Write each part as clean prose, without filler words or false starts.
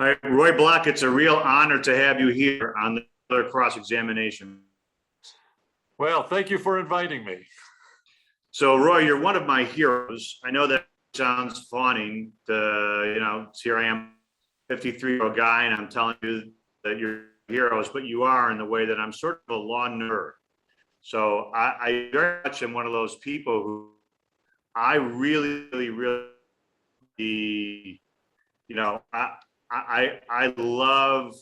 All right, Roy Block, it's a real honor to have you here on the other cross-examination. Well, thank you for inviting me. So, Roy, you're one of my heroes. I know that sounds fawning. Here I am, 53-year-old guy, and I'm telling you that you're heroes, but you are in the way that I'm sort of a law nerd. So I very much am one of those people who I really, I love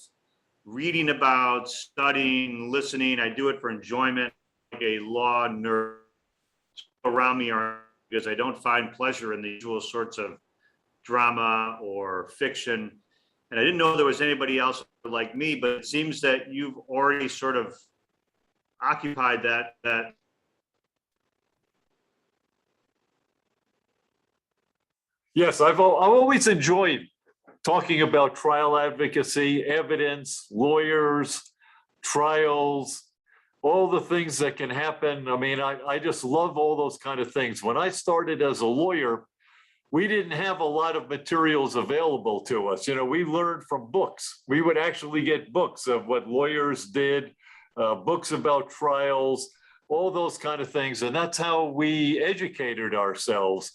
reading about, studying, listening. I do it for enjoyment, like a law nerd around me, are because I don't find pleasure in the usual sorts of drama or fiction. And I didn't know there was anybody else like me, but it seems that you've already sort of occupied that. Yes, I've always enjoyed talking about trial advocacy, evidence, lawyers, trials, all the things that can happen. I mean, I just love all those kind of things. When I started as a lawyer, we didn't have a lot of materials available to us. We learned from books. We would actually get books of what lawyers did, books about trials, all those kind of things. And that's how we educated ourselves.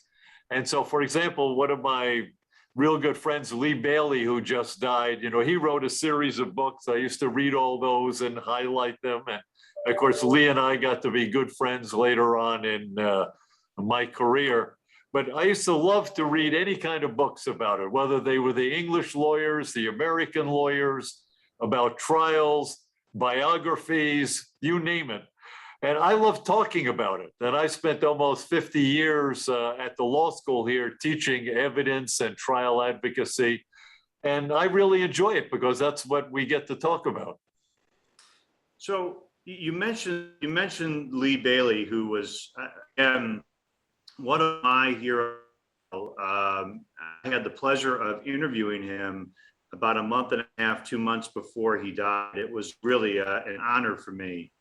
And so, for example, one of my real good friends, Lee Bailey, who just died, he wrote a series of books. I used to read all those and highlight them. And of course, Lee and I got to be good friends later on in my career. But I used to love to read any kind of books about it, whether they were the English lawyers, the American lawyers, about trials, biographies, you name it. And I love talking about it. And I spent almost 50 years at the law school here teaching evidence and trial advocacy. And I really enjoy it because that's what we get to talk about. So you mentioned Lee Bailey, who was one of my heroes. I had the pleasure of interviewing him about a month and a half, 2 months before he died. It was really an honor for me.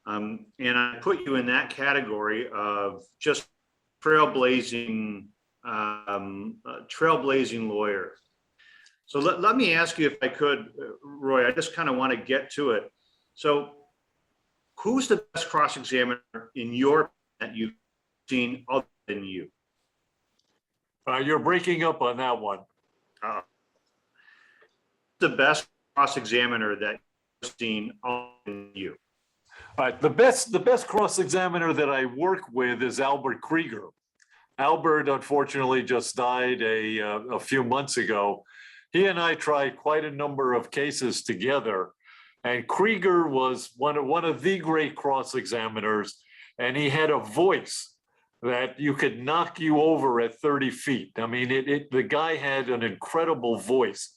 And I put you in that category of just trailblazing lawyer. So let me ask you, if I could, Roy, I just kind of want to get to it. So who's the best cross-examiner in your that you've seen other than you? You're breaking up on that one. The best cross-examiner that you've seen other than you? The best cross-examiner that I work with is Albert Krieger. Albert, unfortunately, just died a few months ago. He and I tried quite a number of cases together, and Krieger was one of the great cross-examiners, and he had a voice that you could knock you over at 30 feet. I mean, the guy had an incredible voice.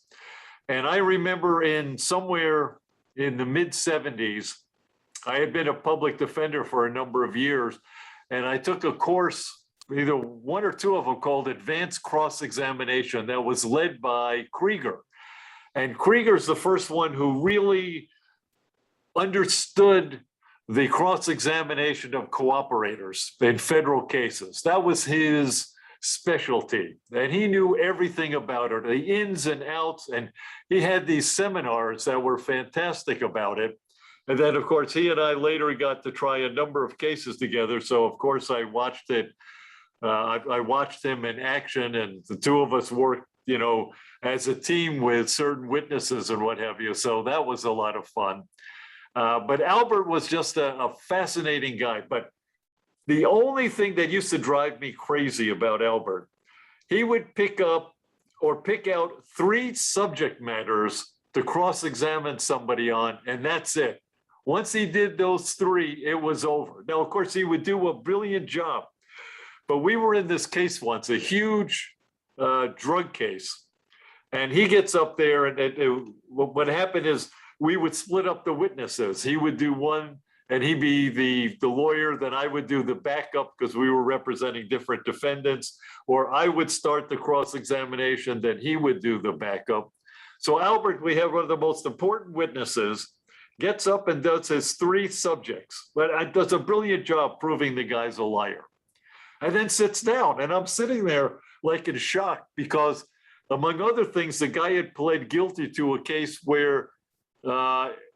And I remember somewhere in the mid-70s, I had been a public defender for a number of years, and I took a course, either one or two of them, called Advanced Cross-Examination that was led by Krieger. And Krieger's the first one who really understood the cross-examination of cooperators in federal cases. That was his specialty, and he knew everything about it, the ins and outs, and he had these seminars that were fantastic about it. And then, of course, he and I later got to try a number of cases together. So, of course, I watched it. I watched him in action, and the two of us worked, as a team with certain witnesses and what have you. So that was a lot of fun. But Albert was just a fascinating guy. But the only thing that used to drive me crazy about Albert, he would pick out 3 subject matters to cross-examine somebody on, and that's it. Once he did those 3, it was over. Now, of course, he would do a brilliant job. But we were in this case once, a huge drug case. And he gets up there, and what happened is we would split up the witnesses. He would do one, and he'd be the lawyer, then I would do the backup because we were representing different defendants, or I would start the cross-examination, then he would do the backup. So Albert, we have one of the most important witnesses, gets up and does his 3 subjects, but does a brilliant job proving the guy's a liar. And then sits down, and I'm sitting there like in shock because among other things, the guy had pled guilty to a case where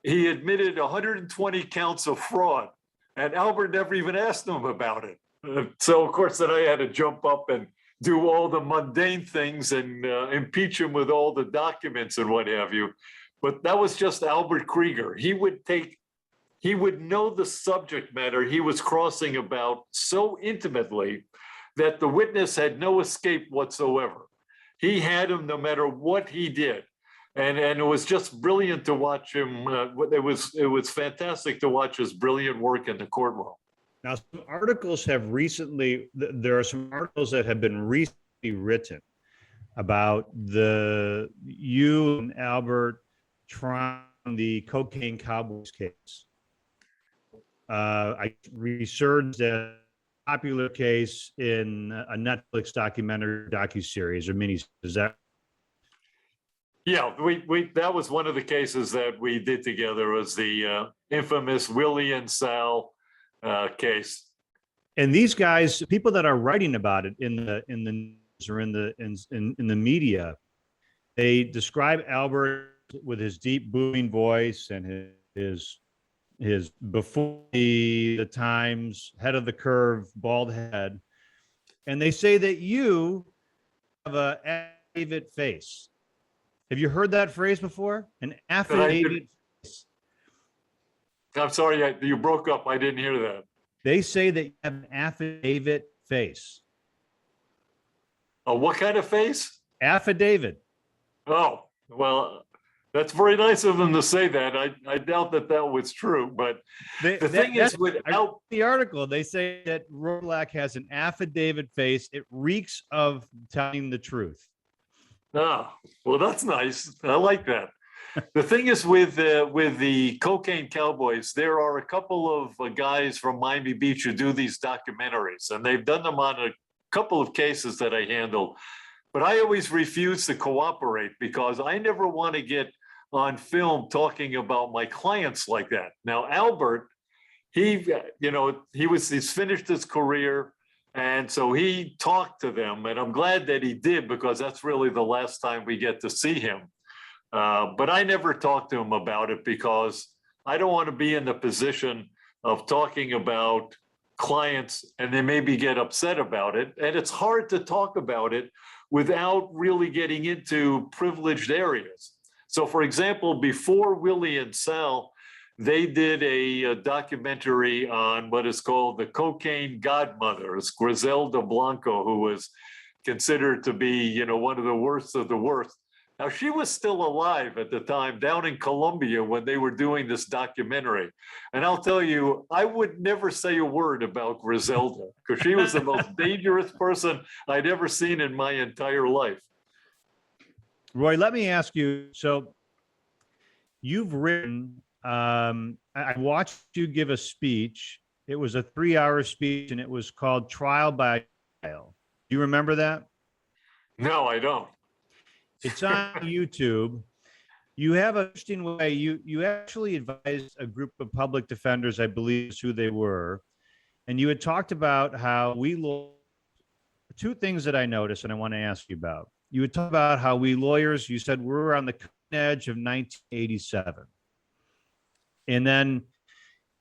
he admitted 120 counts of fraud, and Albert never even asked him about it. So, of course, then I had to jump up and do all the mundane things and impeach him with all the documents and what have you. But that was just Albert Krieger. He would know the subject matter he was crossing about so intimately that the witness had no escape whatsoever. He had him no matter what he did. And it was just brilliant to watch him. It was fantastic to watch his brilliant work in the courtroom. Now, some articles have recently, there are some articles that have been recently written about you and Albert trying the cocaine Cowboys case. I researched a popular case in a Netflix docuseries or mini. Is that? Yeah, we that was one of the cases that we did together, was the infamous Willie and Sal case. And these guys, people that are writing about it in the news or in the media, they describe Albert with his deep booming voice and his before the times, head of the curve, bald head, and they say that you have a affidavit face. Have you heard that phrase before? An affidavit face. I'm sorry, you broke up. I didn't hear that. They say that you have an affidavit face. What kind of face? Affidavit. Oh, well, that's very nice of them to say that. I doubt that was true, but the thing is, without the article, they say that Roy Black has an affidavit face. It reeks of telling the truth. Oh, well, that's nice. I like that. The thing is, with the cocaine Cowboys, there are a couple of guys from Miami Beach who do these documentaries, and they've done them on a couple of cases that I handle. But I always refuse to cooperate because I never want to get on film talking about my clients like that. Now, Albert, he's finished his career. And so he talked to them, and I'm glad that he did, because that's really the last time we get to see him. But I never talked to him about it because I don't want to be in the position of talking about clients and they maybe get upset about it. And it's hard to talk about it without really getting into privileged areas. So, for example, before Willie and Sal, they did a documentary on what is called the cocaine godmother. It's Griselda Blanco, who was considered to be, one of the worst of the worst. Now, she was still alive at the time down in Colombia when they were doing this documentary. And I'll tell you, I would never say a word about Griselda because she was the most dangerous person I'd ever seen in my entire life. Roy, let me ask you, so you've written, I watched you give a speech. It was a 3-hour speech and it was called Trial by Trial. Do you remember that? No, I don't. It's on YouTube. You have an interesting way. You actually advised a group of public defenders, I believe is who they were. And you had talked about how two things that I noticed and I want to ask you about. You had talked about how we lawyers, you said we're on the cutting edge of 1987. And then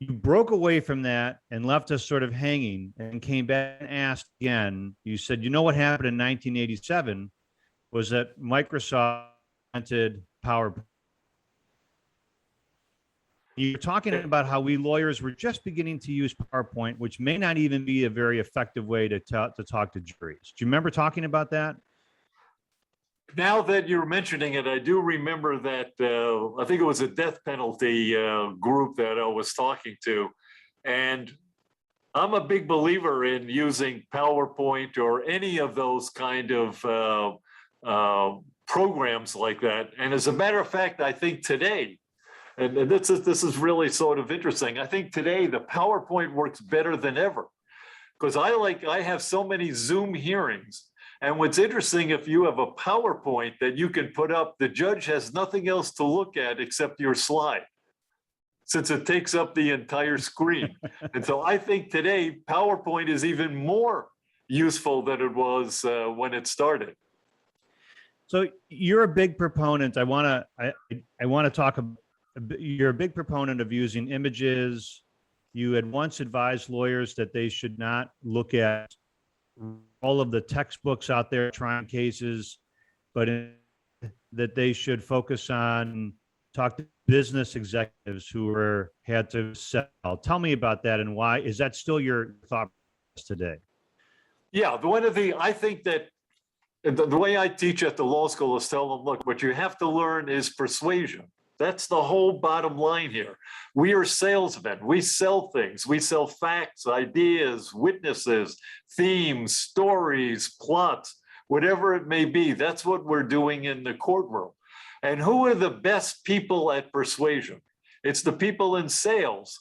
you broke away from that and left us sort of hanging and came back and asked again. You said, you know what happened in 1987 was that Microsoft invented PowerPoint. You're talking about how we lawyers were just beginning to use PowerPoint, which may not even be a very effective way to talk to juries. Do you remember talking about that? Now that you're mentioning it, I do remember that I think it was a death penalty group that I was talking to. And I'm a big believer in using PowerPoint or any of those kind of programs like that. And as a matter of fact, I think today, and this is really sort of interesting, I think today the PowerPoint works better than ever because I have so many Zoom hearings. And what's interesting, if you have a PowerPoint that you can put up, the judge has nothing else to look at except your slide, since it takes up the entire screen. And so I think today PowerPoint is even more useful than it was when it started. So you're a big proponent. I want to talk about, you're a big proponent of using images. You had once advised lawyers that they should not look at all of the textbooks out there trying cases, but that they should focus on talk to business executives who had to sell. Tell me about that and why. Is that still your thought process today? Yeah, I think that the way I teach at the law school is tell them, look, what you have to learn is persuasion. That's the whole bottom line here. We are salesmen. We sell things. We sell facts, ideas, witnesses, themes, stories, plots, whatever it may be. That's what we're doing in the courtroom. And who are the best people at persuasion? It's the people in sales.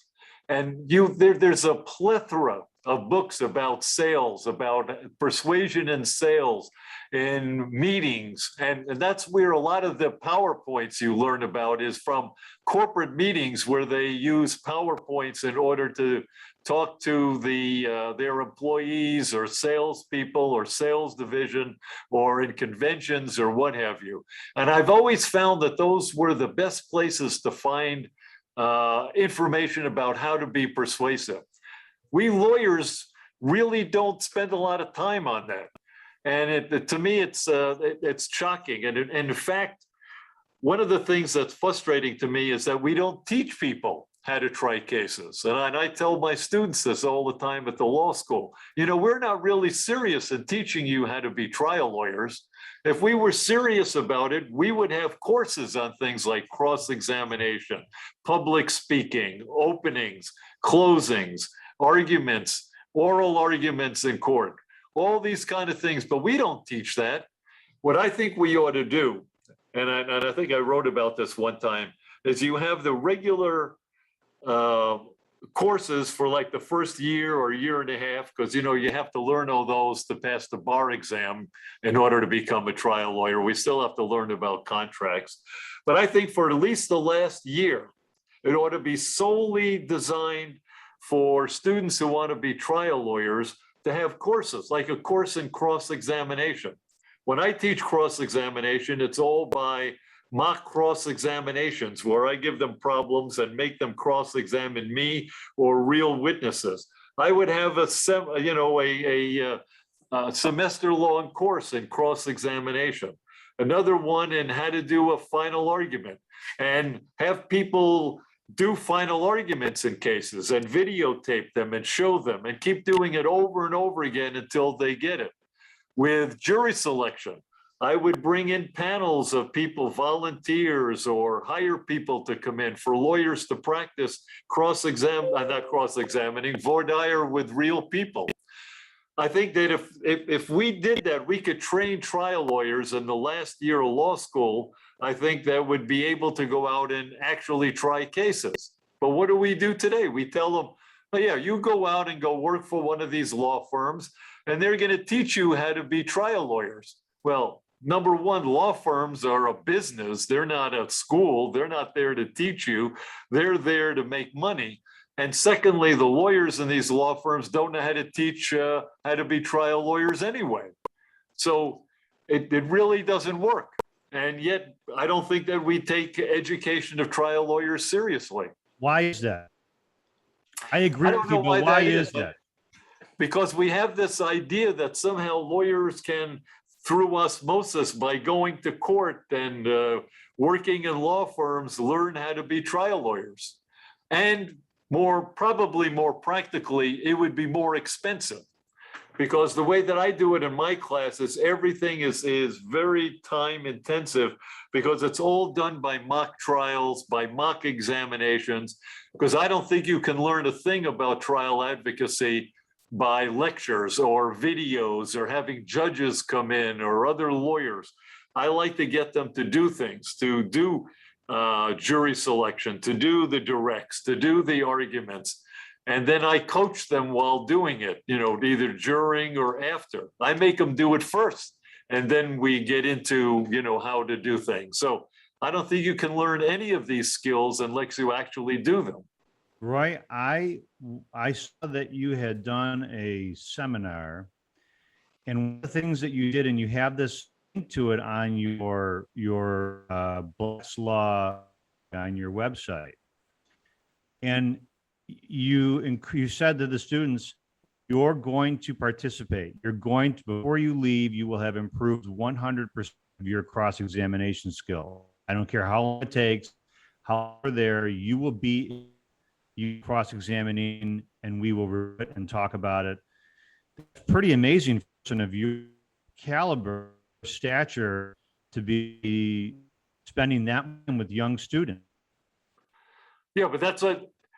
And there's a plethora of books about sales, about persuasion in sales, in meetings. And that's where a lot of the PowerPoints you learn about is from corporate meetings where they use PowerPoints in order to talk to their employees or salespeople or sales division or in conventions or what have you. And I've always found that those were the best places to find information about how to be persuasive. We lawyers really don't spend a lot of time on that. And to me, it's shocking. And in fact, one of the things that's frustrating to me is that we don't teach people how to try cases. And I tell my students this all the time at the law school. You know, we're not really serious in teaching you how to be trial lawyers. If we were serious about it, we would have courses on things like cross-examination, public speaking, openings, closings, arguments, oral arguments in court, all these kind of things, but we don't teach that. What I think we ought to do, and I think I wrote about this one time, is you have the regular courses for like the first year or year and a half, because you have to learn all those to pass the bar exam in order to become a trial lawyer. We still have to learn about contracts. But I think for at least the last year, it ought to be solely designed for students who want to be trial lawyers to have courses, like a course in cross-examination. When I teach cross-examination, it's all by mock cross-examinations where I give them problems and make them cross-examine me or real witnesses. I would have a semester-long course in cross-examination, another one in how to do a final argument, and have people do final arguments in cases and videotape them and show them and keep doing it over and over again until they get it. With jury selection, I would bring in panels of people, volunteers, or hire people to come in for lawyers to practice not cross-examining, voir dire with real people. I think that if we did that, we could train trial lawyers in the last year of law school. I think that would be able to go out and actually try cases. But what do we do today? We tell them, oh, yeah, you go out and go work for one of these law firms, and they're going to teach you how to be trial lawyers. Well, number one, law firms are a business. They're not a school. They're not there to teach you. They're there to make money. And secondly, the lawyers in these law firms don't know how to teach how to be trial lawyers anyway. So it really doesn't work. And yet, I don't think that we take education of trial lawyers seriously. Why is that? I agree with you, but why is that? Because we have this idea that somehow lawyers can, through osmosis, by going to court and working in law firms, learn how to be trial lawyers. And probably more practically, it would be more expensive. Because the way that I do it in my classes, everything is very time intensive because it's all done by mock trials, by mock examinations, because I don't think you can learn a thing about trial advocacy by lectures or videos or having judges come in or other lawyers. I like to get them to do things, to do jury selection, to do the directs, to do the arguments. And then I coach them while doing it, either during or after. I make them do it first. And then we get into, how to do things. So I don't think you can learn any of these skills unless you actually do them. Roy, I saw that you had done a seminar, and one of the things that you did, and you have this link to it on your Black's Law on your website. And you said to the students, you're going to participate. You're going to, before you leave, you will have improved 100% of your cross-examination skill. I don't care how long it takes, how you're there, you will be cross-examining, and we will review it and talk about it. It's pretty amazing person of your caliber, stature, to be spending that time with young students. Yeah, but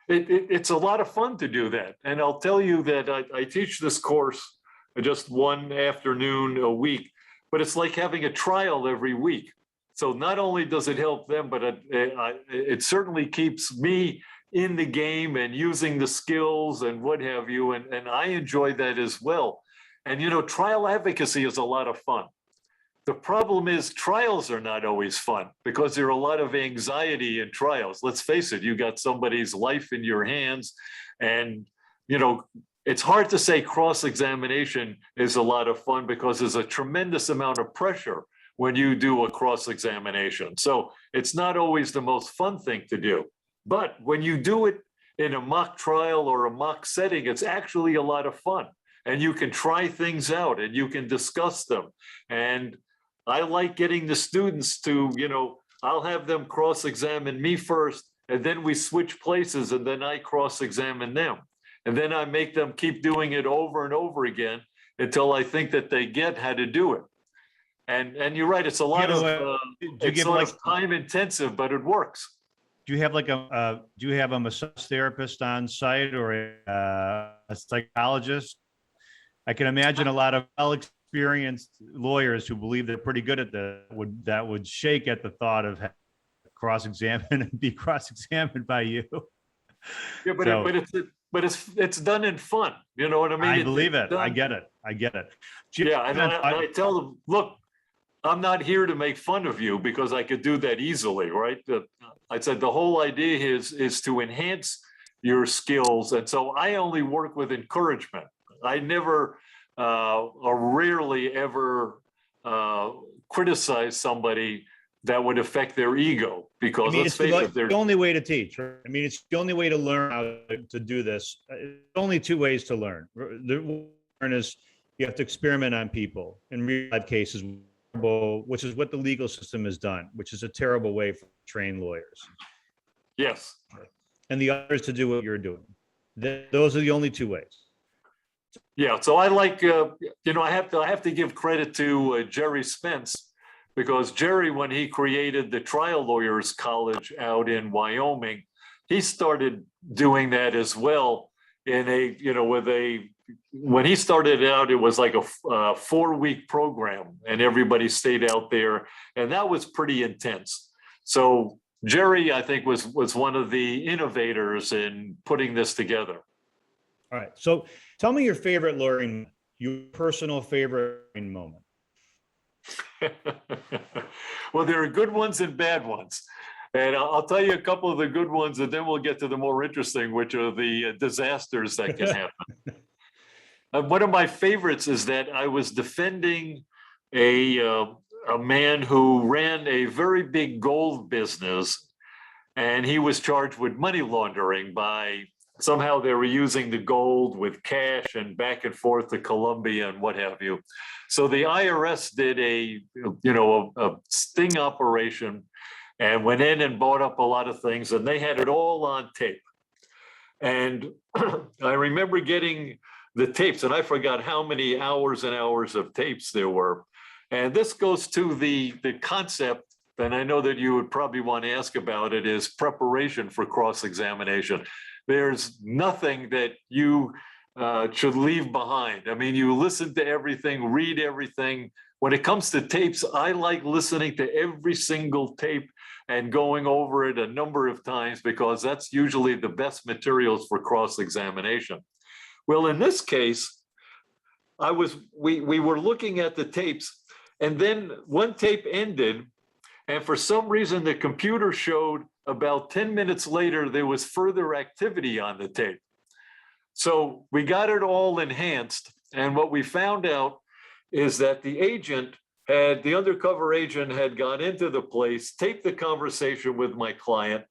it's a lot of fun to do that. And I'll tell you that I teach this course just one afternoon a week, but it's like having a trial every week. So not only does it help them, but it certainly keeps me in the game and using the skills and what have you. And I enjoy that as well. And, trial advocacy is a lot of fun. The problem is trials are not always fun because there are a lot of anxiety in trials. Let's face it, you got somebody's life in your hands. And, it's hard to say cross-examination is a lot of fun because there's a tremendous amount of pressure when you do a cross-examination. So it's not always the most fun thing to do. But when you do it in a mock trial or a mock setting, it's actually a lot of fun. And you can try things out and you can discuss them. And I like getting the students to, I'll have them cross-examine me first, and then we switch places, and then I cross-examine them. And then I make them keep doing it over and over again until I think that they get how to do it. And you're right, it's a lot of time intensive, but it works. Do you have a massage therapist on site or a psychologist? I can imagine a lot of experienced lawyers who believe they're pretty good at that would shake at the thought of cross-examine and be cross-examined by you. Yeah, but it's done in fun. You know what I mean? I believe it. I get it. Yeah, and I tell them, look, I'm not here to make fun of you because I could do that easily, right? I said the whole idea is to enhance your skills, and so I only work with encouragement. I never or rarely ever criticize somebody that would affect their ego, because let's face it, the only way to teach. Right? I mean, it's the only way to learn how to do this. There's only two ways to learn. The learn is you have to experiment on people in real life cases, which is what the legal system has done, which is a terrible way for trained lawyers. Yes. And the other is to do what you're doing. Those are the only two ways. Yeah, so I like, I have to give credit to Jerry Spence, because Jerry, when he created the Trial Lawyers College out in Wyoming, he started doing that as well in when he started out, it was like a 4-week program and everybody stayed out there, and that was pretty intense. So Jerry, I think, was one of the innovators in putting this together. All right. So tell me your favorite lawyering, your personal favorite lawyering moment. Well, there are good ones and bad ones. And I'll tell you a couple of the good ones, and then we'll get to the more interesting, which are the disasters that can happen. One of my favorites is that I was defending a man who ran a very big gold business, and he was charged with money laundering by somehow they were using the gold with cash and back and forth to Colombia and what have you. So the IRS did a sting operation and went in and bought up a lot of things, and they had it all on tape. And I remember getting the tapes, and I forgot how many hours and hours of tapes there were. And this goes to the concept, and I know that you would probably want to ask about it, is preparation for cross-examination. There's nothing that you should leave behind. I mean, you listen to everything, read everything. When it comes to tapes, I like listening to every single tape and going over it a number of times, because that's usually the best materials for cross-examination. Well, in this case, we were looking at the tapes, and then one tape ended, and for some reason the computer showed about 10 minutes later there was further activity on the tape. So we got it all enhanced, and what we found out is that the agent the undercover agent had gone into the place, taped the conversation with my client,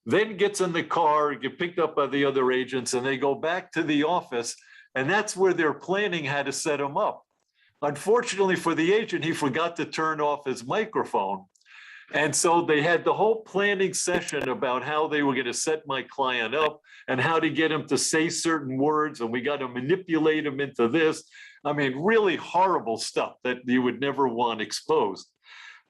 then gets in the car, get picked up by the other agents, and they go back to the office, and that's where they're planning how to set him up. Unfortunately for the agent, he forgot to turn off his microphone. And so they had the whole planning session about how they were going to set my client up and how to get him to say certain words. And we got to manipulate him into this. I mean, really horrible stuff that you would never want exposed.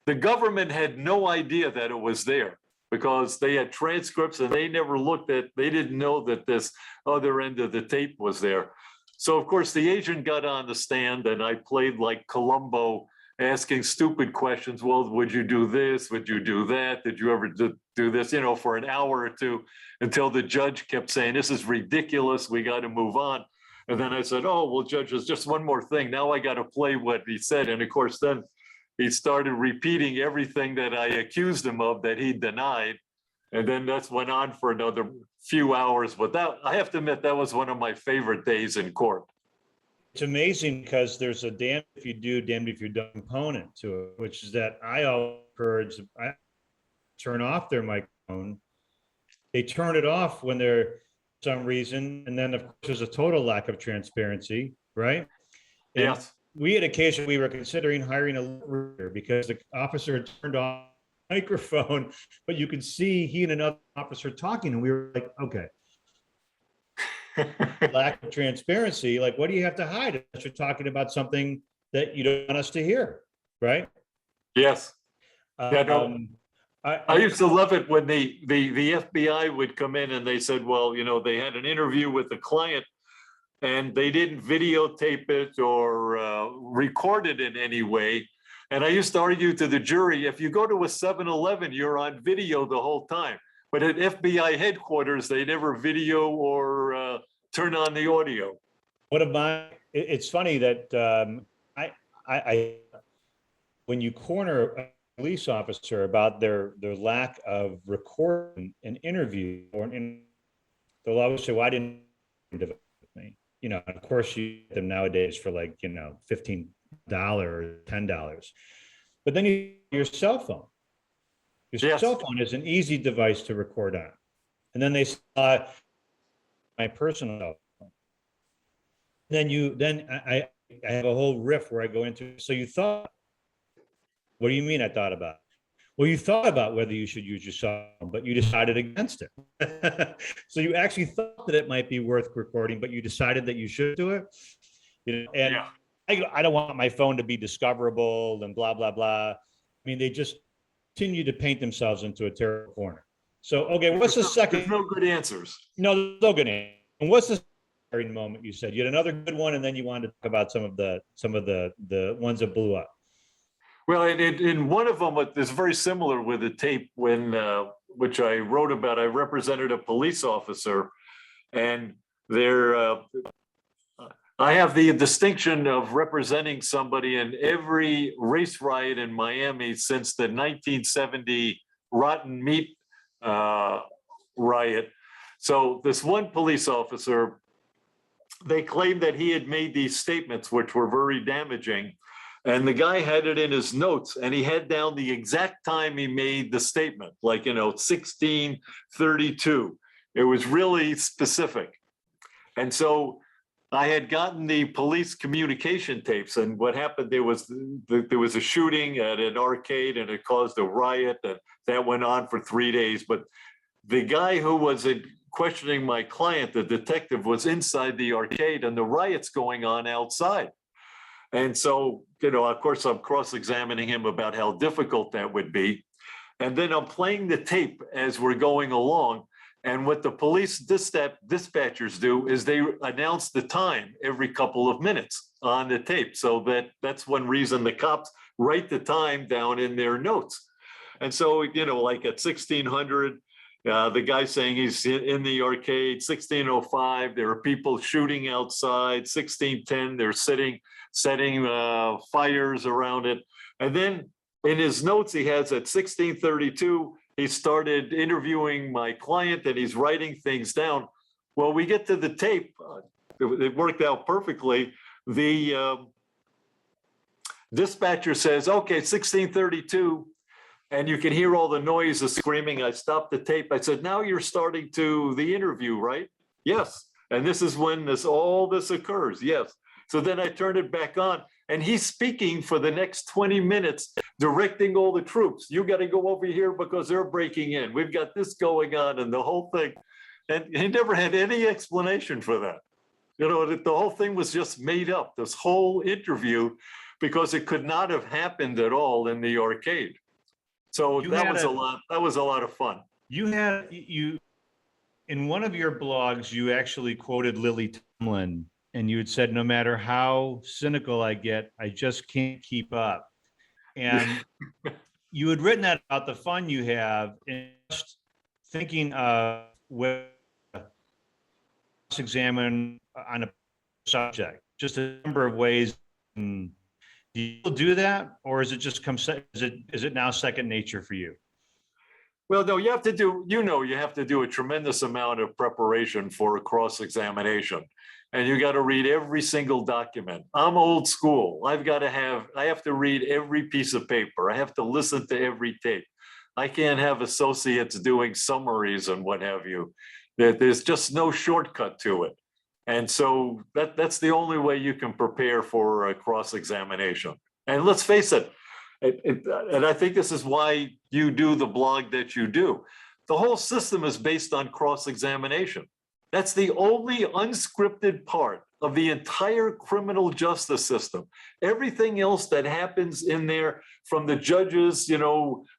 The government had no idea that it was there because they had transcripts and they never looked at, they didn't know that this other end of the tape was there. So of course the agent got on the stand and I played like Columbo, asking stupid questions. Well, would you do this? Would you do that? Did you ever do this? You know, for an hour or two until the judge kept saying, this is ridiculous. We got to move on. And then I said, oh, well, judge, there's just one more thing. Now I got to play what he said. And of course, then he started repeating everything that I accused him of that he denied. And then that went on for another few hours. But that, I have to admit, that was one of my favorite days in court. It's amazing because there's a damned if you do, damned if you don't component to it, which is that I always encourage, I turn off their microphone. They turn it off when they're for some reason. And then of course there's a total lack of transparency, right? And Yes. we had a case where we were considering hiring a lawyer because the officer had turned off the microphone, but you could see he and another officer talking and we were like, okay. Lack of transparency, like what do you have to hide unless you're talking about something that you don't want us to hear, right? Yes. Yeah, no. I used to love it when the FBI would come in and they said, well, you know, they had an interview with the client and they didn't videotape it or record it in any way. And I used to argue to the jury, if you go to a 7-Eleven, you're on video the whole time. But at FBI headquarters, they never video or turn on the audio. It's funny that when you corner a police officer about their lack of recording an interview they'll always say, well, I didn't do it with me. You know, of course you get them nowadays for like, you know, $15 or $10. But then your cell phone. Your cell phone is an easy device to record on. And then they saw my personal cell phone. Then I have a whole riff where I go into, so you thought, what do you mean I thought about it? Well, you thought about whether you should use your cell phone, but you decided against it. So you actually thought that it might be worth recording, but you decided that you should do it. You know, and I don't want my phone to be discoverable and blah, blah, blah. I mean, they just continue to paint themselves into a terrible corner. So, okay, what's the second? There's no good answers. No, there's no good answer. And what's the second moment you said? You had another good one, and then you wanted to talk about some of the ones that blew up. Well, in one of them, it's very similar with the tape when, which I wrote about. I represented a police officer, and I have the distinction of representing somebody in every race riot in Miami since the 1970 rotten meat riot. So this one police officer, they claimed that he had made these statements, which were very damaging. And the guy had it in his notes and he had down the exact time he made the statement, like, you know, 1632. It was really specific. And so I had gotten the police communication tapes, and what happened, there was a shooting at an arcade and it caused a riot, and that went on for 3 days. But the guy who was questioning my client, the detective, was inside the arcade and the riot's going on outside. And so, you know, of course, I'm cross-examining him about how difficult that would be. And then I'm playing the tape as we're going along. And what the police dispatchers do is they announce the time every couple of minutes on the tape. So that's one reason the cops write the time down in their notes. And so, you know, like at 1600, the guy saying he's in the arcade. 1605, there are people shooting outside. 1610, they're setting fires around it. And then in his notes, he has at 1632, he started interviewing my client and he's writing things down. Well, we get to the tape. It worked out perfectly. The Dispatcher says, okay, 1632. And you can hear all the noise of screaming. I stopped the tape. I said, now you're starting the interview, right? Yes. And this is when all this occurs. Yes. So then I turned it back on, and he's speaking for the next 20 minutes, directing all the troops. You got to go over here because they're breaking in. We've got this going on and the whole thing. And he never had any explanation for that. You know, the whole thing was just made up, this whole interview, because it could not have happened at all in the arcade. So that was a lot of fun. You in one of your blogs, you actually quoted Lily Tomlin, and you had said, no matter how cynical I get, I just can't keep up. And you had written that about the fun you have in just thinking of where examine on a subject, just a number of ways. Do you do that, or is it just is it now second nature for you? Well, no, you have to do a tremendous amount of preparation for a cross-examination. And you got to read every single document. I'm old school. I have to read every piece of paper. I have to listen to every tape. I can't have associates doing summaries and what have you. There's just no shortcut to it. And so that's the only way you can prepare for a cross-examination. And let's face it, and I think this is why you do the blog that you do. The whole system is based on cross-examination. That's the only unscripted part of the entire criminal justice system. Everything else that happens in there, from the judges,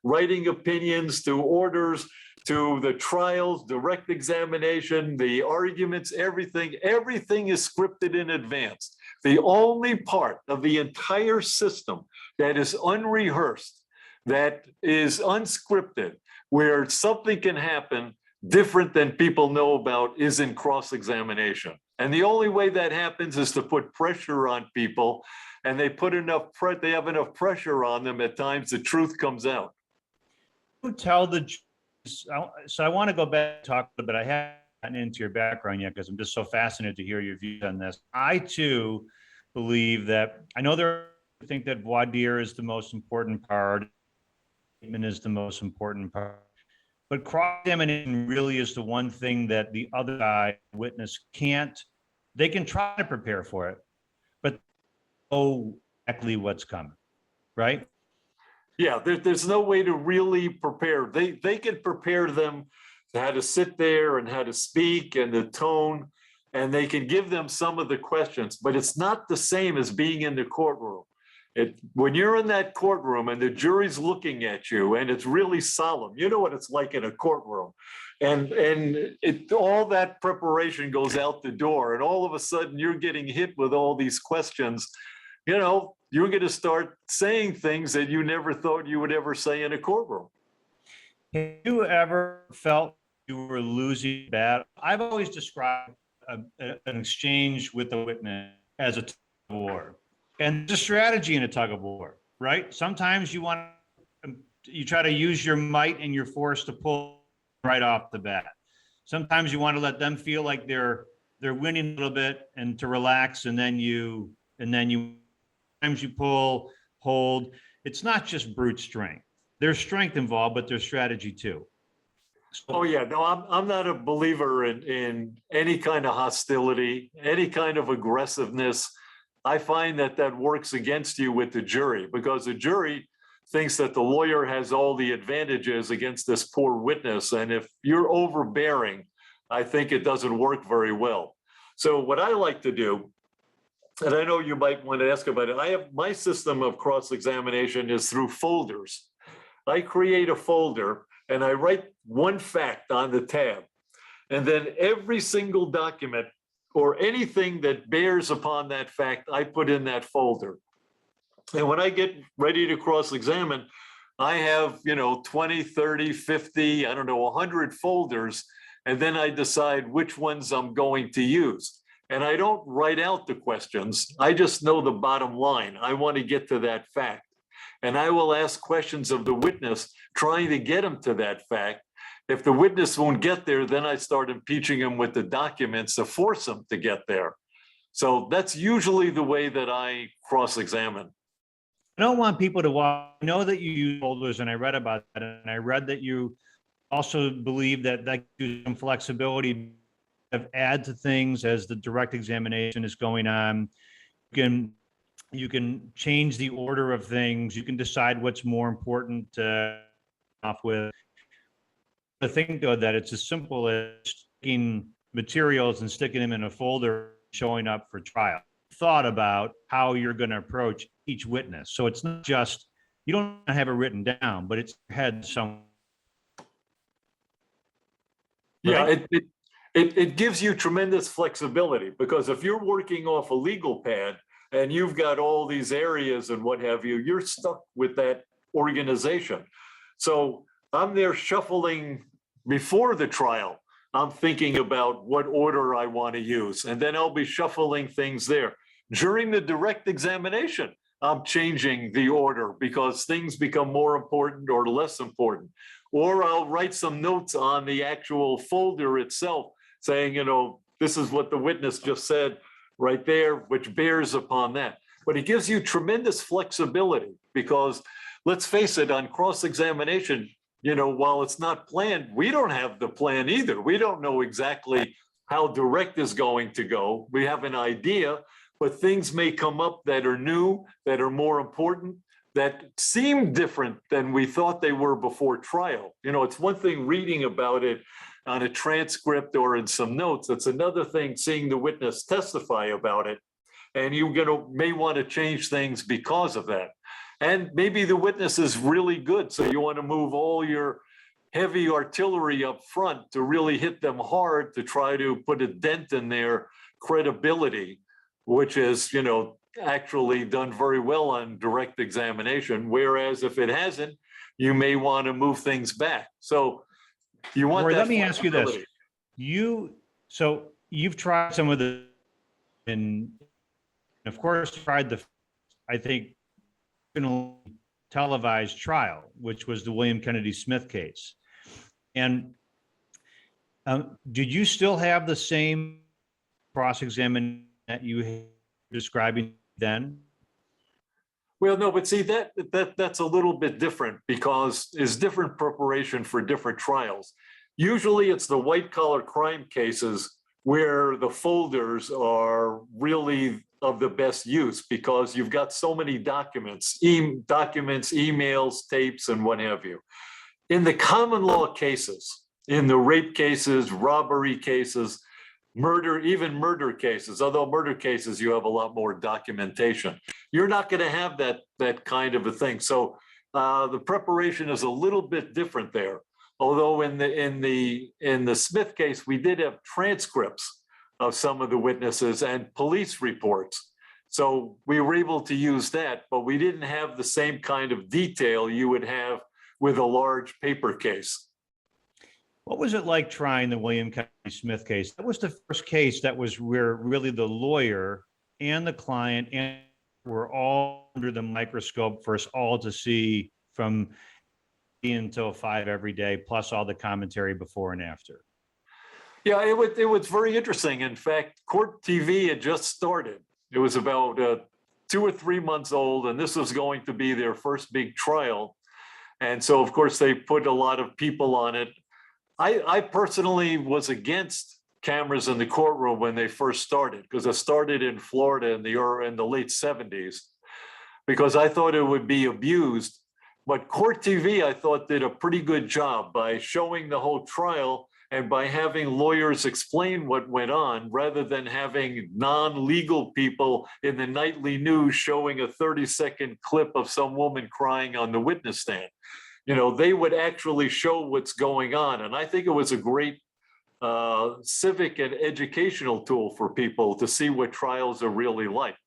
writing opinions, to orders, to the trials, direct examination, the arguments, everything is scripted in advance. The only part of the entire system that is unrehearsed, that is unscripted, where something can happen different than people know about, is in cross-examination. And the only way that happens is to put pressure on people, and they have enough pressure on them at times the truth comes out. Tell the so I want to go back and talk a little bit. I haven't gotten into your background yet because I'm just so fascinated to hear your views on this. I too believe that, I know I think that voir dire is the most important part, statement is the most important part, but cross-examination really is the one thing that the other guy, witness, they can try to prepare for it, but know exactly what's coming, right? Yeah, there's no way to really prepare. They can prepare them how to sit there and how to speak and the tone, and they can give them some of the questions, but it's not the same as being in the courtroom. When you're in that courtroom and the jury's looking at you and it's really solemn, you know what it's like in a courtroom. And all that preparation goes out the door, and all of a sudden you're getting hit with all these questions. You're going to start saying things that you never thought you would ever say in a courtroom. Have you ever felt you were losing battle? I've always described an exchange with a witness as a tug of war, and the strategy in a tug of war, right? Sometimes you try to use your might and your force to pull right off the bat. Sometimes you want to let them feel like they're winning a little bit and to relax, and then you sometimes you pull, hold. It's not just brute strength. There's strength involved, but there's strategy too. Oh yeah, no, I'm not a believer in any kind of hostility, any kind of aggressiveness. I find that works against you with the jury, because the jury thinks that the lawyer has all the advantages against this poor witness. And if you're overbearing, I think it doesn't work very well. So what I like to do, and I know you might want to ask about it, my system of cross-examination is through folders. I create a folder and I write one fact on the tab. And then every single document or anything that bears upon that fact, I put in that folder. And when I get ready to cross-examine, I have, 20, 30, 50, 100 folders. And then I decide which ones I'm going to use. And I don't write out the questions. I just know the bottom line. I want to get to that fact. And I will ask questions of the witness, trying to get him to that fact. If the witness won't get there, then I start impeaching him with the documents to force him to get there. So that's usually the way that I cross-examine. I don't want people to walk. I know that you use folders, and I read about that, and I read that you also believe that that gives you some flexibility of add to things as the direct examination is going on. You can change the order of things. You can decide what's more important off with. The thing though that it's as simple as taking materials and sticking them in a folder, showing up for trial. Thought about how you're going to approach each witness. So it's not just you don't have it written down, but it's had some. Yeah, Right? it gives you tremendous flexibility, because if you're working off a legal pad and you've got all these areas and what have you, you're stuck with that organization. So I'm there shuffling before the trial. I'm thinking about what order I want to use, and then I'll be shuffling things there. During the direct examination, I'm changing the order because things become more important or less important. Or I'll write some notes on the actual folder itself saying, this is what the witness just said right there, which bears upon that. But it gives you tremendous flexibility because let's face it, on cross-examination, while it's not planned, we don't have the plan either. We don't know exactly how direct is going to go. We have an idea, but things may come up that are new, that are more important, that seem different than we thought they were before trial. It's one thing reading about it on a transcript or in some notes. It's another thing seeing the witness testify about it. And you may want to change things because of that. And maybe the witness is really good, so you want to move all your heavy artillery up front to really hit them hard to try to put a dent in their credibility, which is, actually done very well on direct examination. Whereas if it hasn't, you may want to move things back. So you want Rory, that let me ask you this. flexibility. So you've tried some of the, and of course, tried I think, televised trial, which was the William Kennedy Smith case. And did you still have the same cross-examination that you were describing then? Well, no, but see, that's a little bit different because it's different preparation for different trials. Usually it's the white collar crime cases where the folders are really of the best use because you've got so many documents, emails, tapes, and what have you. In the common law cases, in the rape cases, robbery cases, murder, even murder cases, although murder cases, you have a lot more documentation. You're not going to have that kind of a thing. So the preparation is a little bit different there. Although in the Smith case, we did have transcripts of some of the witnesses and police reports. So we were able to use that, but we didn't have the same kind of detail you would have with a large paper case. What was it like trying the William Kennedy Smith case? That was the first case that was where really the lawyer and the client and were all under the microscope for us all to see from until 5 every day, plus all the commentary before and after. Yeah, it was very interesting. In fact, Court TV had just started. It was about 2 or 3 months old, and this was going to be their first big trial. And so, of course, they put a lot of people on it. I personally was against cameras in the courtroom when they first started, because it started in Florida in the late 70s, because I thought it would be abused. But Court TV, I thought, did a pretty good job by showing the whole trial and by having lawyers explain what went on rather than having non-legal people in the nightly news showing a 30-second clip of some woman crying on the witness stand. They would actually show what's going on. And I think it was a great civic and educational tool for people to see what trials are really like.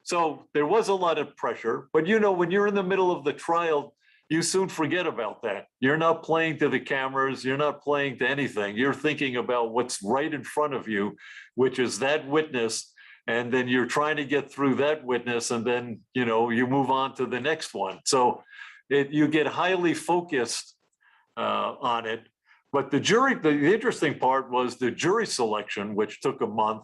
So there was a lot of pressure, but when you're in the middle of the trial, you soon forget about that. You're not playing to the cameras, you're not playing to anything. You're thinking about what's right in front of you, which is that witness. And then you're trying to get through that witness, and then, you move on to the next one. So you get highly focused on it. But the interesting part was the jury selection, which took a month.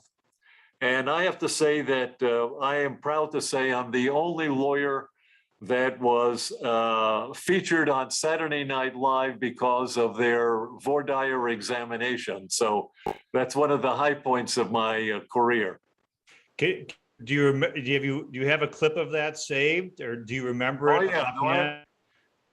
And I have to say that I am proud to say I'm the only lawyer that was featured on Saturday Night Live because of their voir dire examination. So that's one of the high points of my career. Do you remember? Do you have a clip of that saved, or do you remember it? Oh, yeah. No,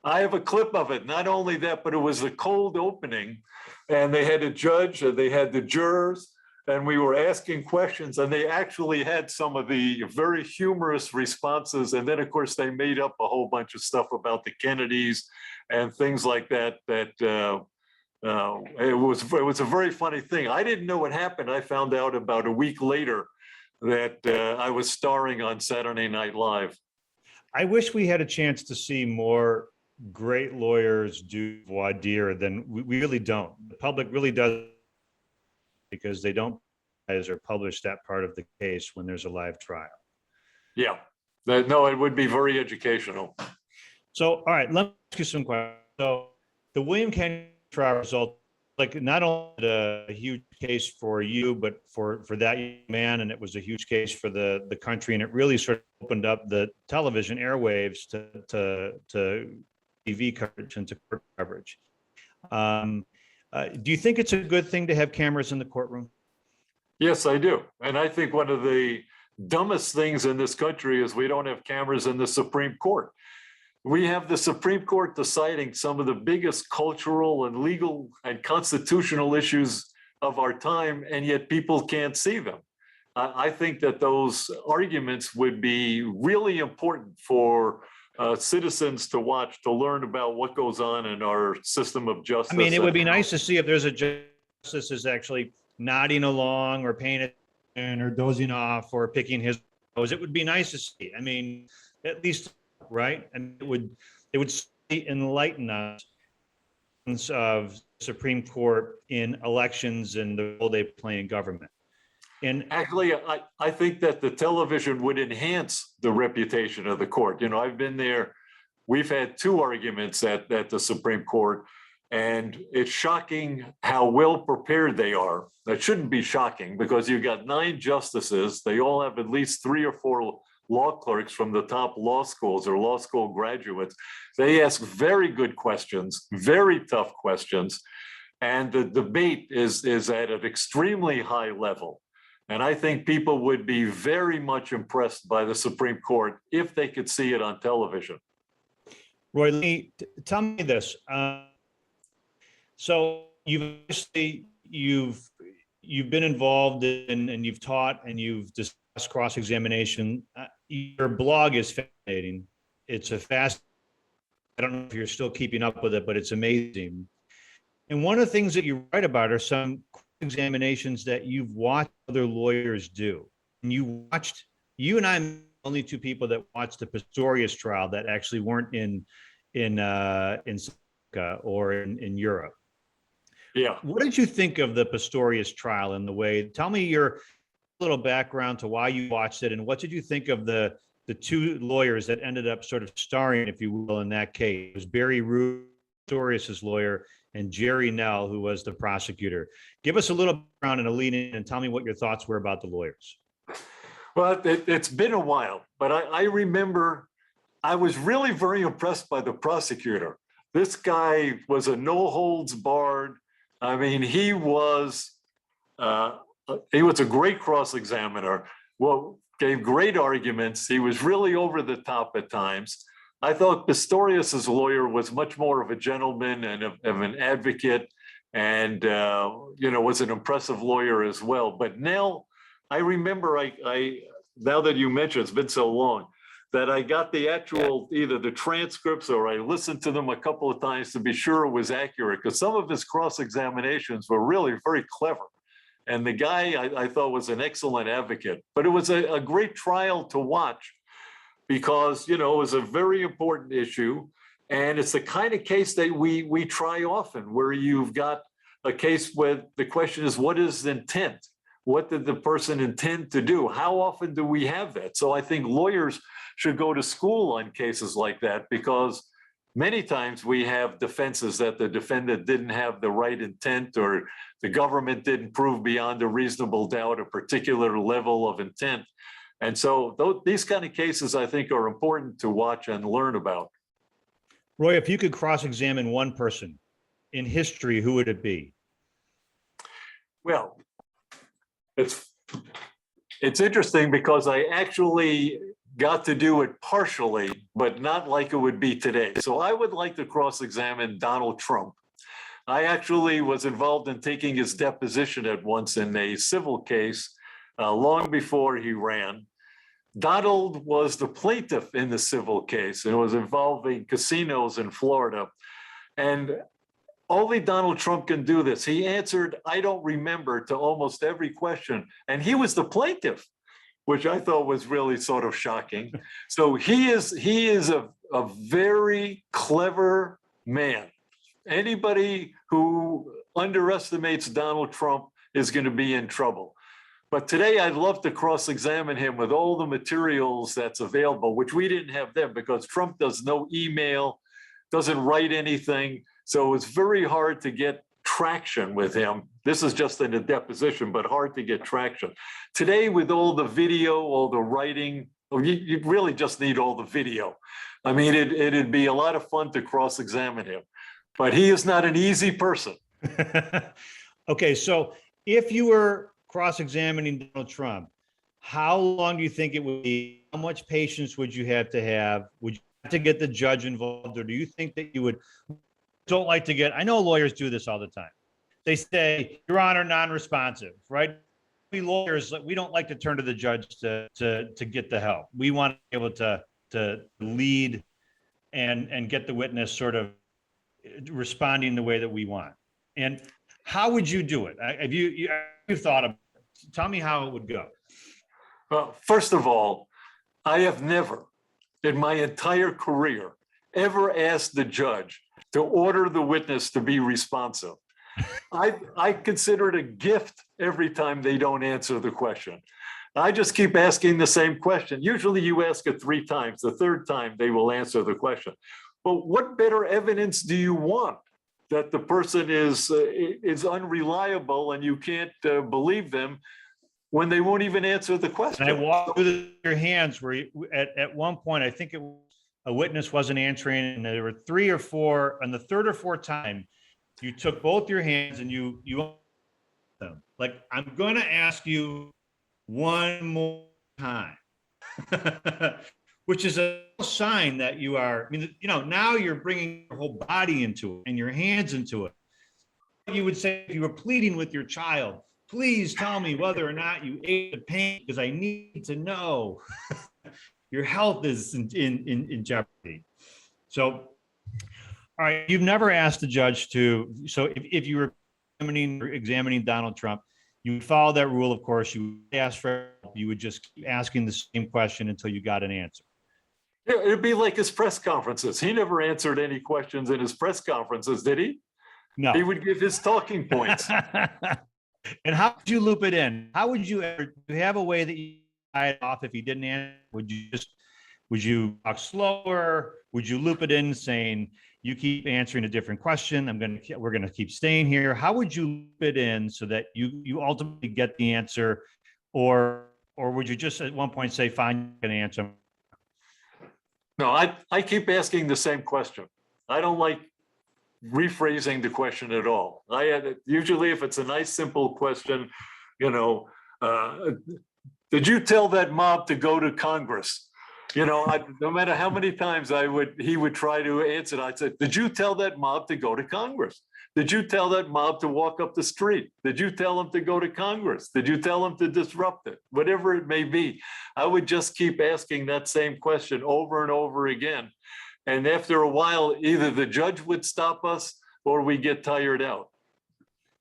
I have a clip of it. Not only that, but it was a cold opening, and they had a judge and they had the jurors, and we were asking questions, and they actually had some of the very humorous responses. And then, of course, they made up a whole bunch of stuff about the Kennedys and things like that. It was a very funny thing. I didn't know what happened. I found out about a week later that I was starring on Saturday Night Live. I wish we had a chance to see more great lawyers do voir dire than we really don't. The public really does, because they don't or publish that part of the case when there's a live trial. Yeah, no, it would be very educational. So, all right, let me ask you some questions. So the William Kennedy trial result, like, not only a huge case for you, but for that young man, and it was a huge case for the country, and it really sort of opened up the television airwaves to TV coverage and to court coverage. Do you think it's a good thing to have cameras in the courtroom? Yes, I do. And I think one of the dumbest things in this country is we don't have cameras in the Supreme Court. We have the Supreme Court deciding some of the biggest cultural and legal and constitutional issues of our time, and yet people can't see them. I think that those arguments would be really important for citizens to watch, to learn about what goes on in our system of justice. I mean, it would be nice to see if there's a justice is actually nodding along or paying attention or dozing off or picking his nose. It would be nice to see. I mean, at least, right? And it would enlighten us of Supreme Court in elections and the role they play in government. And actually, I think that the television would enhance the reputation of the court. You know, I've been there. We've had 2 arguments at the Supreme Court, and it's shocking how well prepared they are. That shouldn't be shocking, because you've got 9 justices. They all have at least 3 or 4 law clerks from the top law schools or law school graduates. They ask very good questions, very tough questions, and the debate is at an extremely high level. And I think people would be very much impressed by the Supreme Court if they could see it on television. Roy, tell me this. So you've been involved in, and you've taught, and you've discussed cross-examination. Your blog is fascinating. It's I don't know if you're still keeping up with it, but it's amazing. And one of the things that you write about are some examinations that you've watched other lawyers do. And you and I are the only 2 people that watched the Pistorius trial that actually weren't in or in Europe. Yeah. What did you think of the Pistorius trial and the way? Tell me your little background to why you watched it, and what did you think of the 2 lawyers that ended up sort of starring, if you will, in that case? It was Barry Root, Pistorius's lawyer, and Jerry Nell, who was the prosecutor. Give us a little background and a lead in, and tell me what your thoughts were about the lawyers. Well, it's been a while, but I remember I was really very impressed by the prosecutor. This guy was a no holds barred. I mean, he was a great cross-examiner. Well, gave great arguments. He was really over the top at times. I thought Pistorius's lawyer was much more of a gentleman and of an advocate, and was an impressive lawyer as well. But Nell, I remember, I now that you mentioned, it's been so long, that I got the actual, either the transcripts or I listened to them a couple of times to be sure it was accurate, because some of his cross-examinations were really very clever. And the guy I thought was an excellent advocate. But it was a great trial to watch, because, it was a very important issue. And it's the kind of case that we try often, where you've got a case where the question is, what is intent? What did the person intend to do? How often do we have that? So I think lawyers should go to school on cases like that, because many times we have defenses that the defendant didn't have the right intent, or the government didn't prove beyond a reasonable doubt a particular level of intent. And so these kind of cases, I think, are important to watch and learn about. Roy, if you could cross-examine one person in history, who would it be? Well, it's interesting because I actually got to do it partially, but not like it would be today. So I would like to cross-examine Donald Trump. I actually was involved in taking his deposition at once in a civil case long before he ran. Donald was the plaintiff in the civil case, and it was involving casinos in Florida. And only Donald Trump can do this. He answered, "I don't remember," to almost every question. And he was the plaintiff, which I thought was really sort of shocking. So he is a very clever man. Anybody who underestimates Donald Trump is going to be in trouble. But today I'd love to cross-examine him with all the materials that's available, which we didn't have then because Trump does no email, doesn't write anything. So it's very hard to get traction with him. This is just in a deposition, but hard to get traction. Today, with all the video, all the writing, you really just need all the video. I mean, it'd be a lot of fun to cross-examine him, but he is not an easy person. Okay, so if you were cross-examining Donald Trump, how long do you think it would be? How much patience would you have to have? Would you have to get the judge involved, or do you think that you would don't like to get? I know lawyers do this all the time. They say, "Your Honor, non-responsive," right? We lawyers, we don't like to turn to the judge to get the help. We want to be able to lead and get the witness sort of responding the way that we want. And how would you do it? Have you thought of? Tell me how it would go. Well, first of all, I have never in my entire career ever asked the judge to order the witness to be responsive. I consider it a gift every time they don't answer the question. I just keep asking the same question. Usually you ask it 3 times. The 3rd time they will answer the question. But what better evidence do you want that the person is unreliable and you can't believe them when they won't even answer the question? And I walked through your hands where at one point, I think a witness wasn't answering, and there were 3 or 4, on the 3rd or 4th time, you took both your hands and you them. Like, I'm going to ask you one more time, which is a sign that you are, I mean, now you're bringing your whole body into it and your hands into it. You would say if you were pleading with your child, "Please tell me whether or not you ate the paint because I need to know." Your health is in jeopardy. So, all right, you've never asked the judge to, so if you were examining Donald Trump, you would follow that rule, of course. You would ask for help. You would just keep asking the same question until you got an answer. Yeah, it'd be like his press conferences. He never answered any questions in his press conferences, did he? No. He would give his talking points. And how would you loop it in? How would you ever, do you have a way that you tie it off if he didn't answer? Would you talk slower? Would you loop it in saying, "You keep answering a different question. We're going to keep staying here"? How would you loop it in so that you ultimately get the answer? Or would you just at one point say, "Fine, you can answer"? No, I keep asking the same question. I don't like rephrasing the question at all. Usually if it's a nice, simple question, did you tell that mob to go to Congress? No matter how many times he would try to answer, I'd say, "Did you tell that mob to go to Congress? Did you tell that mob to walk up the street? Did you tell them to go to Congress? Did you tell them to disrupt it?" Whatever it may be, I would just keep asking that same question over and over again. And after a while, either the judge would stop us or we get tired out.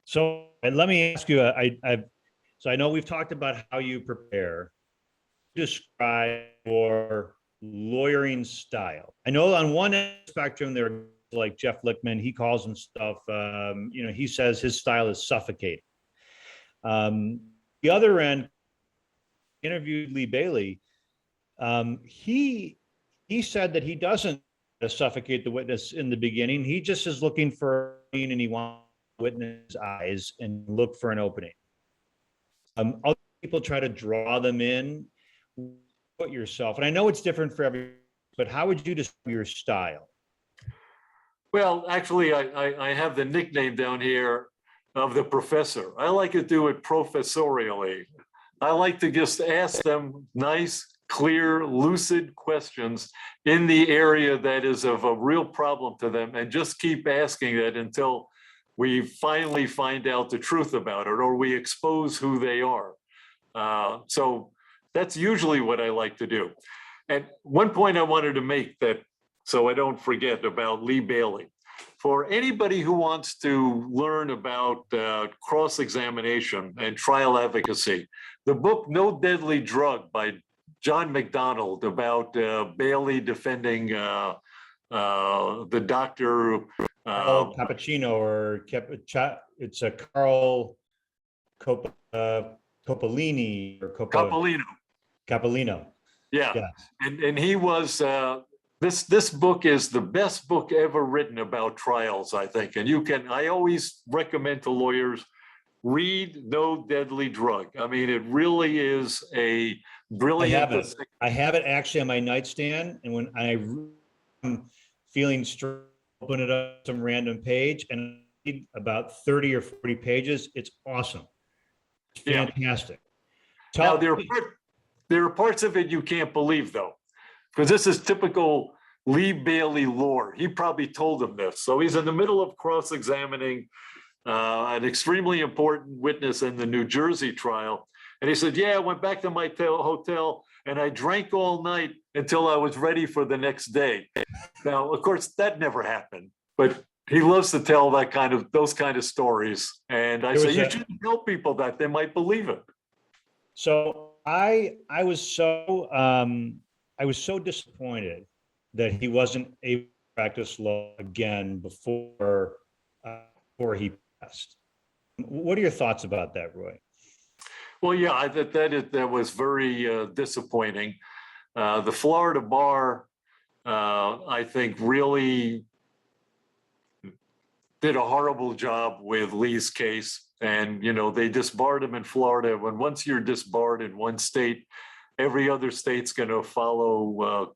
So let me ask you, so I know we've talked about how you prepare. Describe your lawyering style. I know on one end of the spectrum, there are like Jeff Lichtman, he calls him stuff, he says his style is suffocating. The other end, interviewed Lee Bailey, he said that he doesn't suffocate the witness in the beginning. He just is looking for, and he wants witness eyes and look for an opening. Other people try to draw them in. put yourself, and I know it's different for everyone, but how would you describe your style? Well, actually, I have the nickname down here of the professor. I like to do it professorially. I like to just ask them nice, clear, lucid questions in the area that is of a real problem to them, and just keep asking it until we finally find out the truth about it, or we expose who they are. So that's usually what I like to do. And one point I wanted to make, that so I don't forget, about Lee Bailey. For anybody who wants to learn about cross-examination and trial advocacy, the book No Deadly Drug by John McDonald, about Bailey defending the doctor. Carl Cappuccino, or it's a Carl Coppolini or Coppolino. Capolino. Yeah, Yes. and he was. This book is the best book ever written about trials, I think. And I always recommend to lawyers, read No Deadly Drug. I mean, it really is a brilliant. I have it actually on my nightstand, and when I'm feeling stressed, open it up some random page and read about 30 or 40 pages. It's awesome. It's fantastic. Now, there are parts of it you can't believe, though, because this is typical Lee Bailey lore. He probably told him this. So he's in the middle of cross-examining an extremely important witness in the New Jersey trial. And he said, yeah, I went back to my hotel and I drank all night until I was ready for the next day. Now, of course, that never happened, but he loves to tell those kind of stories. And I say, you shouldn't tell people that, they might believe it. So I was so disappointed that he wasn't able to practice law again before he passed. What are your thoughts about that, Roy? Well, yeah, I thought that was very disappointing. The Florida bar, I think, really did a horrible job with Lee's case. And, they disbarred him in Florida. When once you're disbarred in one state, every other state's going to follow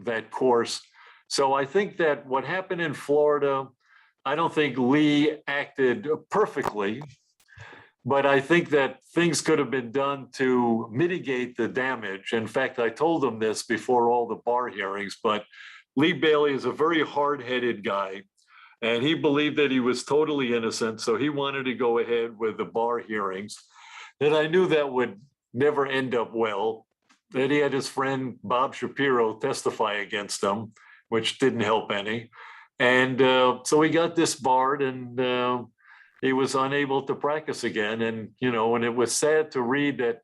that course. So I think that what happened in Florida, I don't think Lee acted perfectly, but I think that things could have been done to mitigate the damage. In fact, I told him this before all the bar hearings, but Lee Bailey is a very hard-headed guy, and he believed that he was totally innocent, so he wanted to go ahead with the bar hearings. And I knew that would never end up well. Then he had his friend Bob Shapiro testify against him, which didn't help any. And so he got disbarred, and he was unable to practice again. And, and it was sad to read that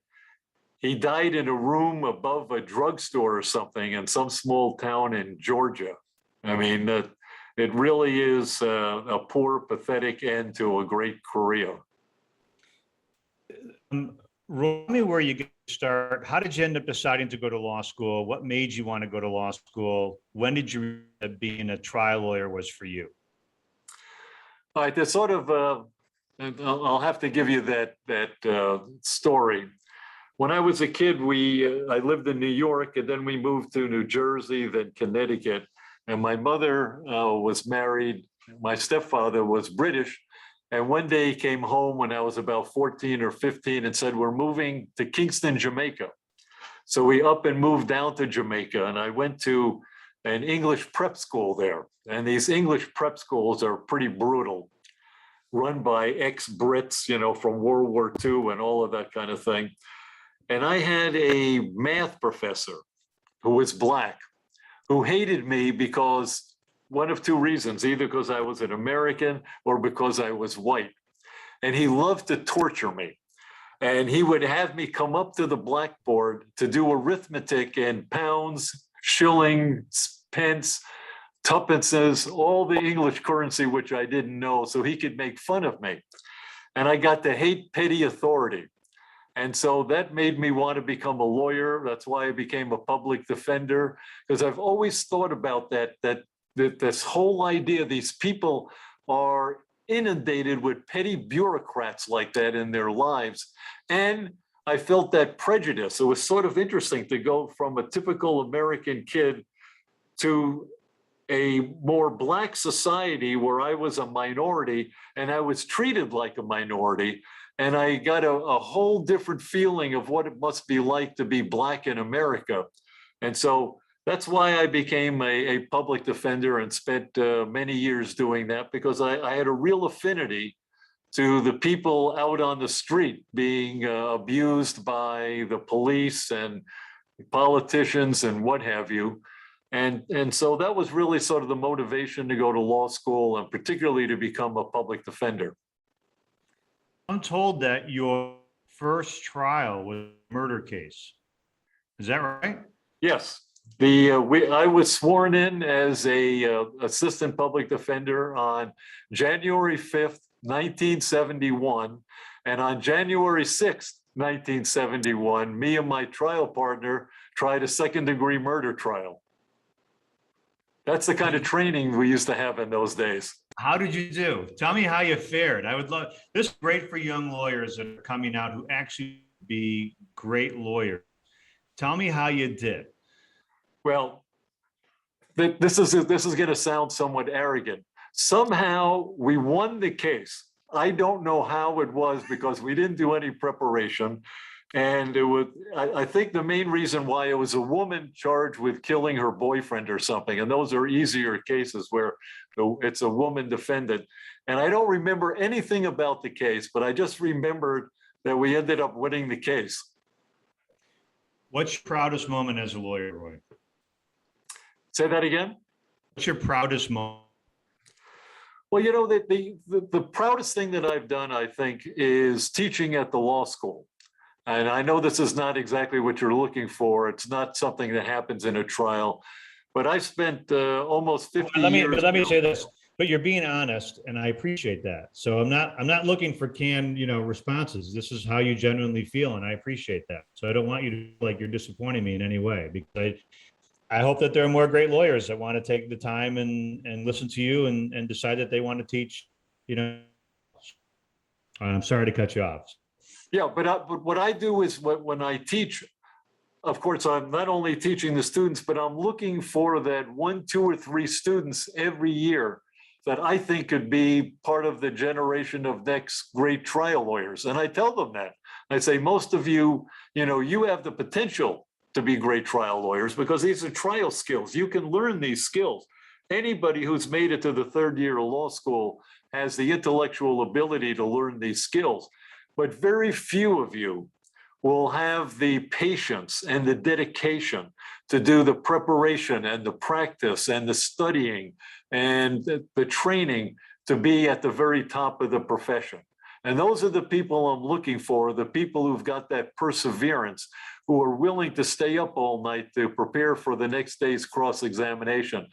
he died in a room above a drugstore or something in some small town in Georgia. I mean, it really is a poor, pathetic end to a great career. Remind me where you start. How did you end up deciding to go to law school? What made you want to go to law school? When did you realize that being a trial lawyer was for you? All right, there's sort of, I'll have to give you that story. When I was a kid, I lived in New York, and then we moved to New Jersey, then Connecticut. And my mother was married. My stepfather was British. And one day he came home when I was about 14 or 15 and said, we're moving to Kingston, Jamaica. So we up and moved down to Jamaica, and I went to an English prep school there. And these English prep schools are pretty brutal, run by ex-Brits, from World War II and all of that kind of thing. And I had a math professor who was Black, who hated me because one of two reasons, either because I was an American or because I was white. And he loved to torture me. And he would have me come up to the blackboard to do arithmetic in pounds, shillings, pence, tuppences, all the English currency, which I didn't know, so he could make fun of me. And I got to hate petty authority. And so that made me want to become a lawyer. That's why I became a public defender, because I've always thought about that this whole idea, these people are inundated with petty bureaucrats like that in their lives. And I felt that prejudice. It was sort of interesting to go from a typical American kid to a more Black society where I was a minority and I was treated like a minority. And I got a whole different feeling of what it must be like to be Black in America. And so that's why I became a public defender and spent many years doing that, because I had a real affinity to the people out on the street being abused by the police and politicians and what have you. And so that was really sort of the motivation to go to law school, and particularly to become a public defender. I'm told that your first trial was a murder case. Is that right? Yes, I was sworn in as a assistant public defender on January 5th, 1971, and on January 6th, 1971, me and my trial partner tried a second-degree murder trial. That's the kind of training we used to have in those days. How did you do? Tell me how you fared. I would love this. Is great for young lawyers that are coming out who actually be great lawyers. Tell me how you did. Well, this is going to sound somewhat arrogant. Somehow we won the case. I don't know how it was, because we didn't do any preparation. And it was, I think the main reason why, it was a woman charged with killing her boyfriend or something. And those are easier cases where it's a woman defendant. And I don't remember anything about the case, but I just remembered that we ended up winning the case. What's your proudest moment as a lawyer, Roy? Say that again? What's your proudest moment? Well, you know, the proudest thing that I've done, I think, is teaching at the law school. And I know this is not exactly what you're looking for. It's not something that happens in a trial, but I spent almost 50 years. Let me say this, but you're being honest, and I appreciate that. So I'm not looking for canned, responses. This is how you genuinely feel, and I appreciate that. So I don't want you to feel like you're disappointing me in any way, because I hope that there are more great lawyers that want to take the time and listen to you and decide that they want to teach, I'm sorry to cut you off. Yeah, but what I do is when I teach, of course, I'm not only teaching the students, but I'm looking for that 1, 2, or 3 students every year that I think could be part of the generation of next great trial lawyers. And I tell them that. I say, most of you, you have the potential to be great trial lawyers, because these are trial skills. You can learn these skills. Anybody who's made it to the 3rd year of law school has the intellectual ability to learn these skills. But very few of you will have the patience and the dedication to do the preparation and the practice and the studying and the training to be at the very top of the profession. And those are the people I'm looking for, the people who've got that perseverance, who are willing to stay up all night to prepare for the next day's cross-examination,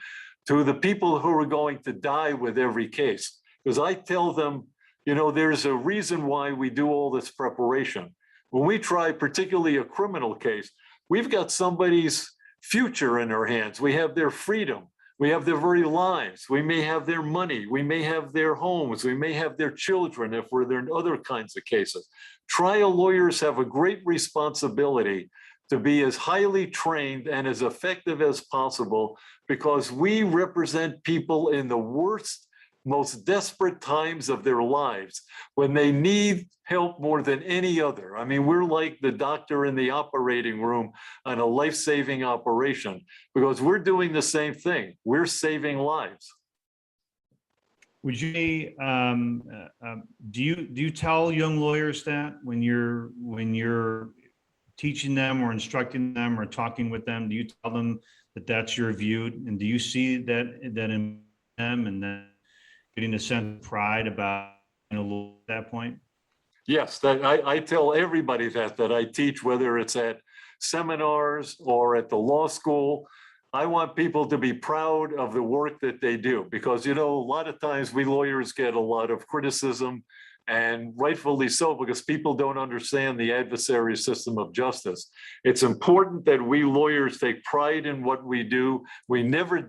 to the people who are going to die with every case. Because I tell them, there's a reason why we do all this preparation. When we try particularly a criminal case, we've got somebody's future in our hands. We have their freedom. We have their very lives. We may have their money. We may have their homes. We may have their children if we're there in other kinds of cases. Trial lawyers have a great responsibility to be as highly trained and as effective as possible, because we represent people in the worst, most desperate times of their lives, when they need help more than any other. I mean, we're like the doctor in the operating room on a life-saving operation, because we're doing the same thing. We're saving lives. Would you, do you tell young lawyers that when you're teaching them or instructing them or talking with them, do you tell them that that's your view? And do you see that in them, and then getting a sense of pride about at that point? Yes, that I tell everybody that I teach, whether it's at seminars or at the law school. I want people to be proud of the work that they do, because, a lot of times we lawyers get a lot of criticism, and rightfully so, because people don't understand the adversary system of justice. It's important that we lawyers take pride in what we do. We never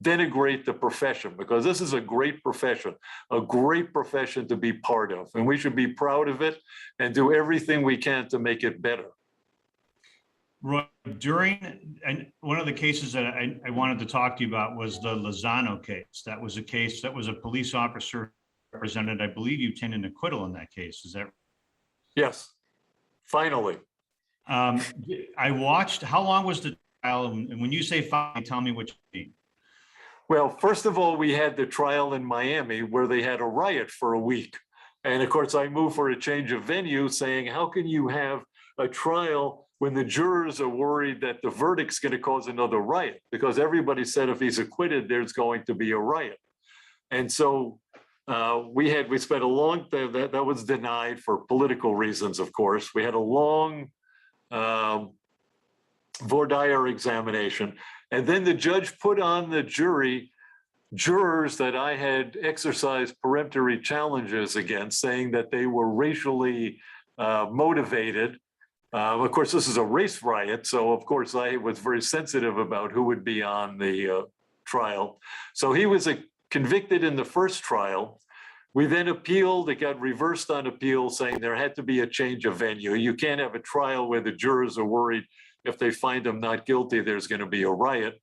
denigrate the profession, because this is a great profession to be part of, and we should be proud of it and do everything we can to make it better. Roy, and one of the cases that I wanted to talk to you about was the Lozano case. That was a case that was a police officer represented. I believe you obtained an acquittal in that case. Is that? Yes, finally. I watched. How long was the trial? And when you say finally, tell me what you mean. Well, first of all, we had the trial in Miami where they had a riot for a week. And of course, I moved for a change of venue, saying, how can you have a trial when the jurors are worried that the verdict's going to cause another riot? Because everybody said if he's acquitted, there's going to be a riot. And so we spent a long time, that was denied for political reasons, of course. We had a long voir dire examination. And then the judge put on the jurors that I had exercised peremptory challenges against, saying that they were racially motivated. Of course, this is a race riot, so of course I was very sensitive about who would be on the trial. So he was convicted in the first trial. We then appealed. It got reversed on appeal, saying there had to be a change of venue. You can't have a trial where the jurors are worried if they find him not guilty, there's going to be a riot.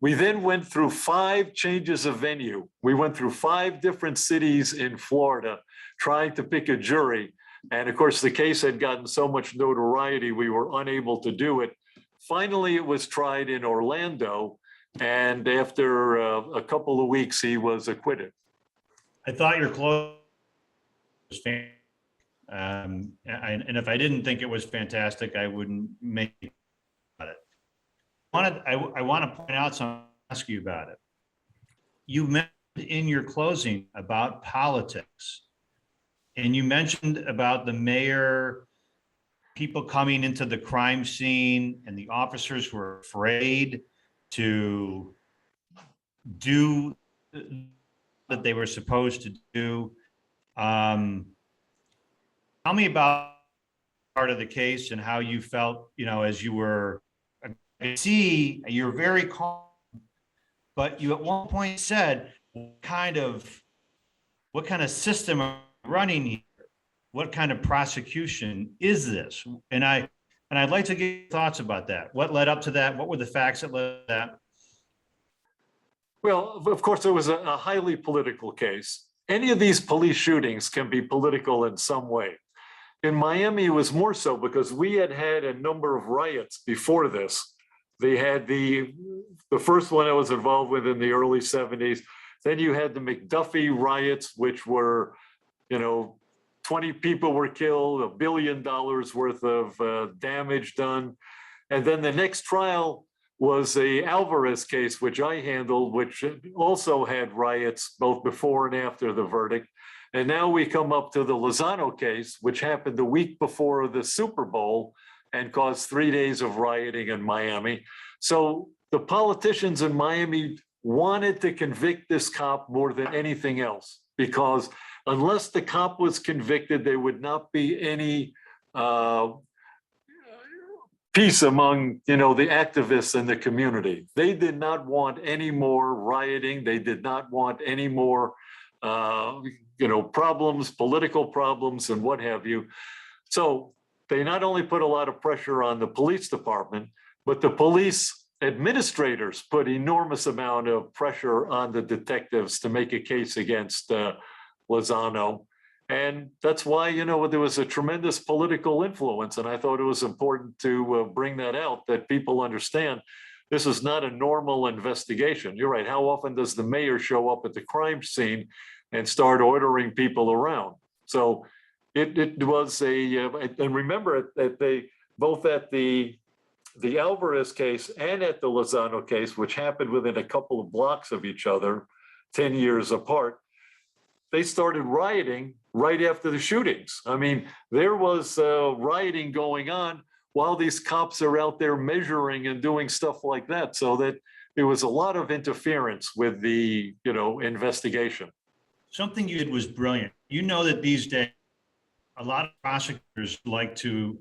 We then went through 5 changes of venue. We went through 5 different cities in Florida trying to pick a jury. And of course, the case had gotten so much notoriety, we were unable to do it. Finally, it was tried in Orlando. And after a couple of weeks, he was acquitted. I thought your close was fantastic. And if I didn't think it was fantastic, I wouldn't make it about it. I want to point out something, ask you about it. You mentioned in your closing about politics, and you mentioned about the mayor, people coming into the crime scene, and the officers were afraid to do that they were supposed to do. Tell me about part of the case and how you felt, as you were, I see you're very calm, but you at one point said, what kind of system are we running here? What kind of prosecution is this? And I'd like to get your thoughts about that. What led up to that? What were the facts that led to that? Well, of course, it was a highly political case. Any of these police shootings can be political in some way. In Miami, it was more so because we had had a number of riots before this. They had the first one I was involved with in the early 70s. Then you had the McDuffie riots, which were, 20 people were killed, $1 billion worth of damage done. And then the next trial was a Alvarez case, which I handled, which also had riots both before and after the verdict. And now we come up to the Lozano case, which happened the week before the Super Bowl and caused 3 days of rioting in Miami. So the politicians in Miami wanted to convict this cop more than anything else, because unless the cop was convicted, there would not be any peace among, the activists in the community. They did not want any more rioting. They did not want any more, problems, political problems, and what have you. So they not only put a lot of pressure on the police department, but the police administrators put enormous amount of pressure on the detectives to make a case against Lozano. And that's why, there was a tremendous political influence. And I thought it was important to bring that out, that people understand this is not a normal investigation. You're right. How often does the mayor show up at the crime scene and start ordering people around? So it was and remember that they both at the Alvarez case and at the Lozano case, which happened within a couple of blocks of each other, 10 years apart, they started rioting right after the shootings. I mean, there was rioting going on while these cops are out there measuring and doing stuff like that. So that there was a lot of interference with the, investigation. Something you did was brilliant. You know that these days, a lot of prosecutors like to,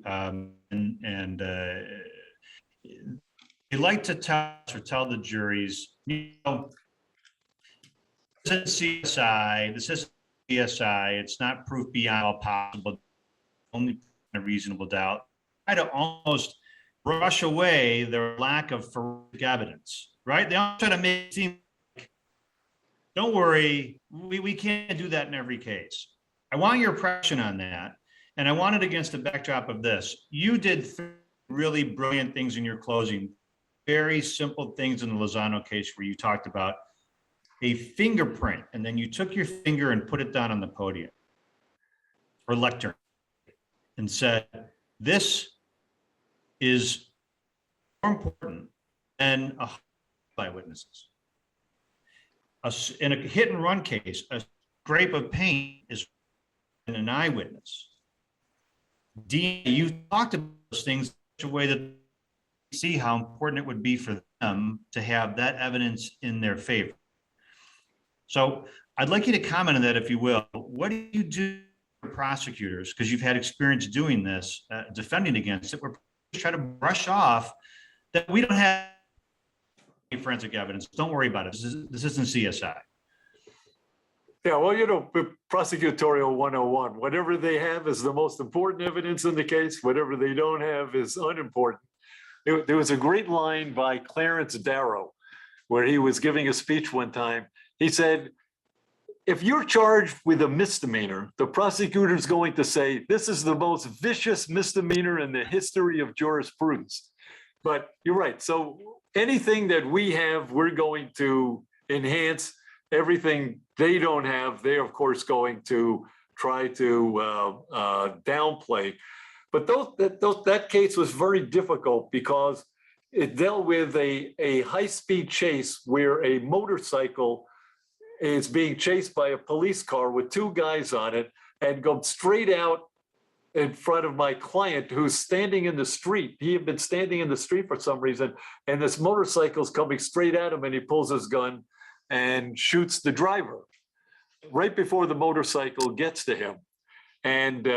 they like to tell us or tell the juries, you know, this isn't CSI, this isn't CSI, it's not proof beyond all possible, only a reasonable doubt. Try to almost brush away their lack of forensic evidence, right? They all try to make it seem like, don't worry, we can't do that in every case. I want your impression on that. And I want it against the backdrop of this. You did really brilliant things in your closing, very simple things in the Lozano case where you talked about a fingerprint, and then you took your finger and put it down on the podium or lectern and said, this is more important than eyewitnesses. In a hit and run case, a scrape of paint is an eyewitness. DNA, you talked about those things in such a way that you see how important it would be for them to have that evidence in their favor. So I'd like you to comment on that, if you will. What do you do for prosecutors? Because you've had experience doing this, defending against it. We're trying to brush off that we don't have forensic evidence. Don't worry about it. This isn't CSI. Yeah, well, you know, prosecutorial 101, whatever they have is the most important evidence in the case. Whatever they don't have is unimportant. There was a great line by Clarence Darrow where he was giving a speech one time. He said, if you're charged with a misdemeanor, the prosecutor is going to say, this is the most vicious misdemeanor in the history of jurisprudence. But you're right. So anything that we have, we're going to enhance. Everything they don't have, they're of course going to try to downplay. But that case was very difficult because it dealt with a high-speed chase where a motorcycle is being chased by a police car with two guys on it and go straight out in front of my client who's standing in the street. He had been standing in the street for some reason, and this motorcycle's coming straight at him, and he pulls his gun and shoots the driver right before the motorcycle gets to him. And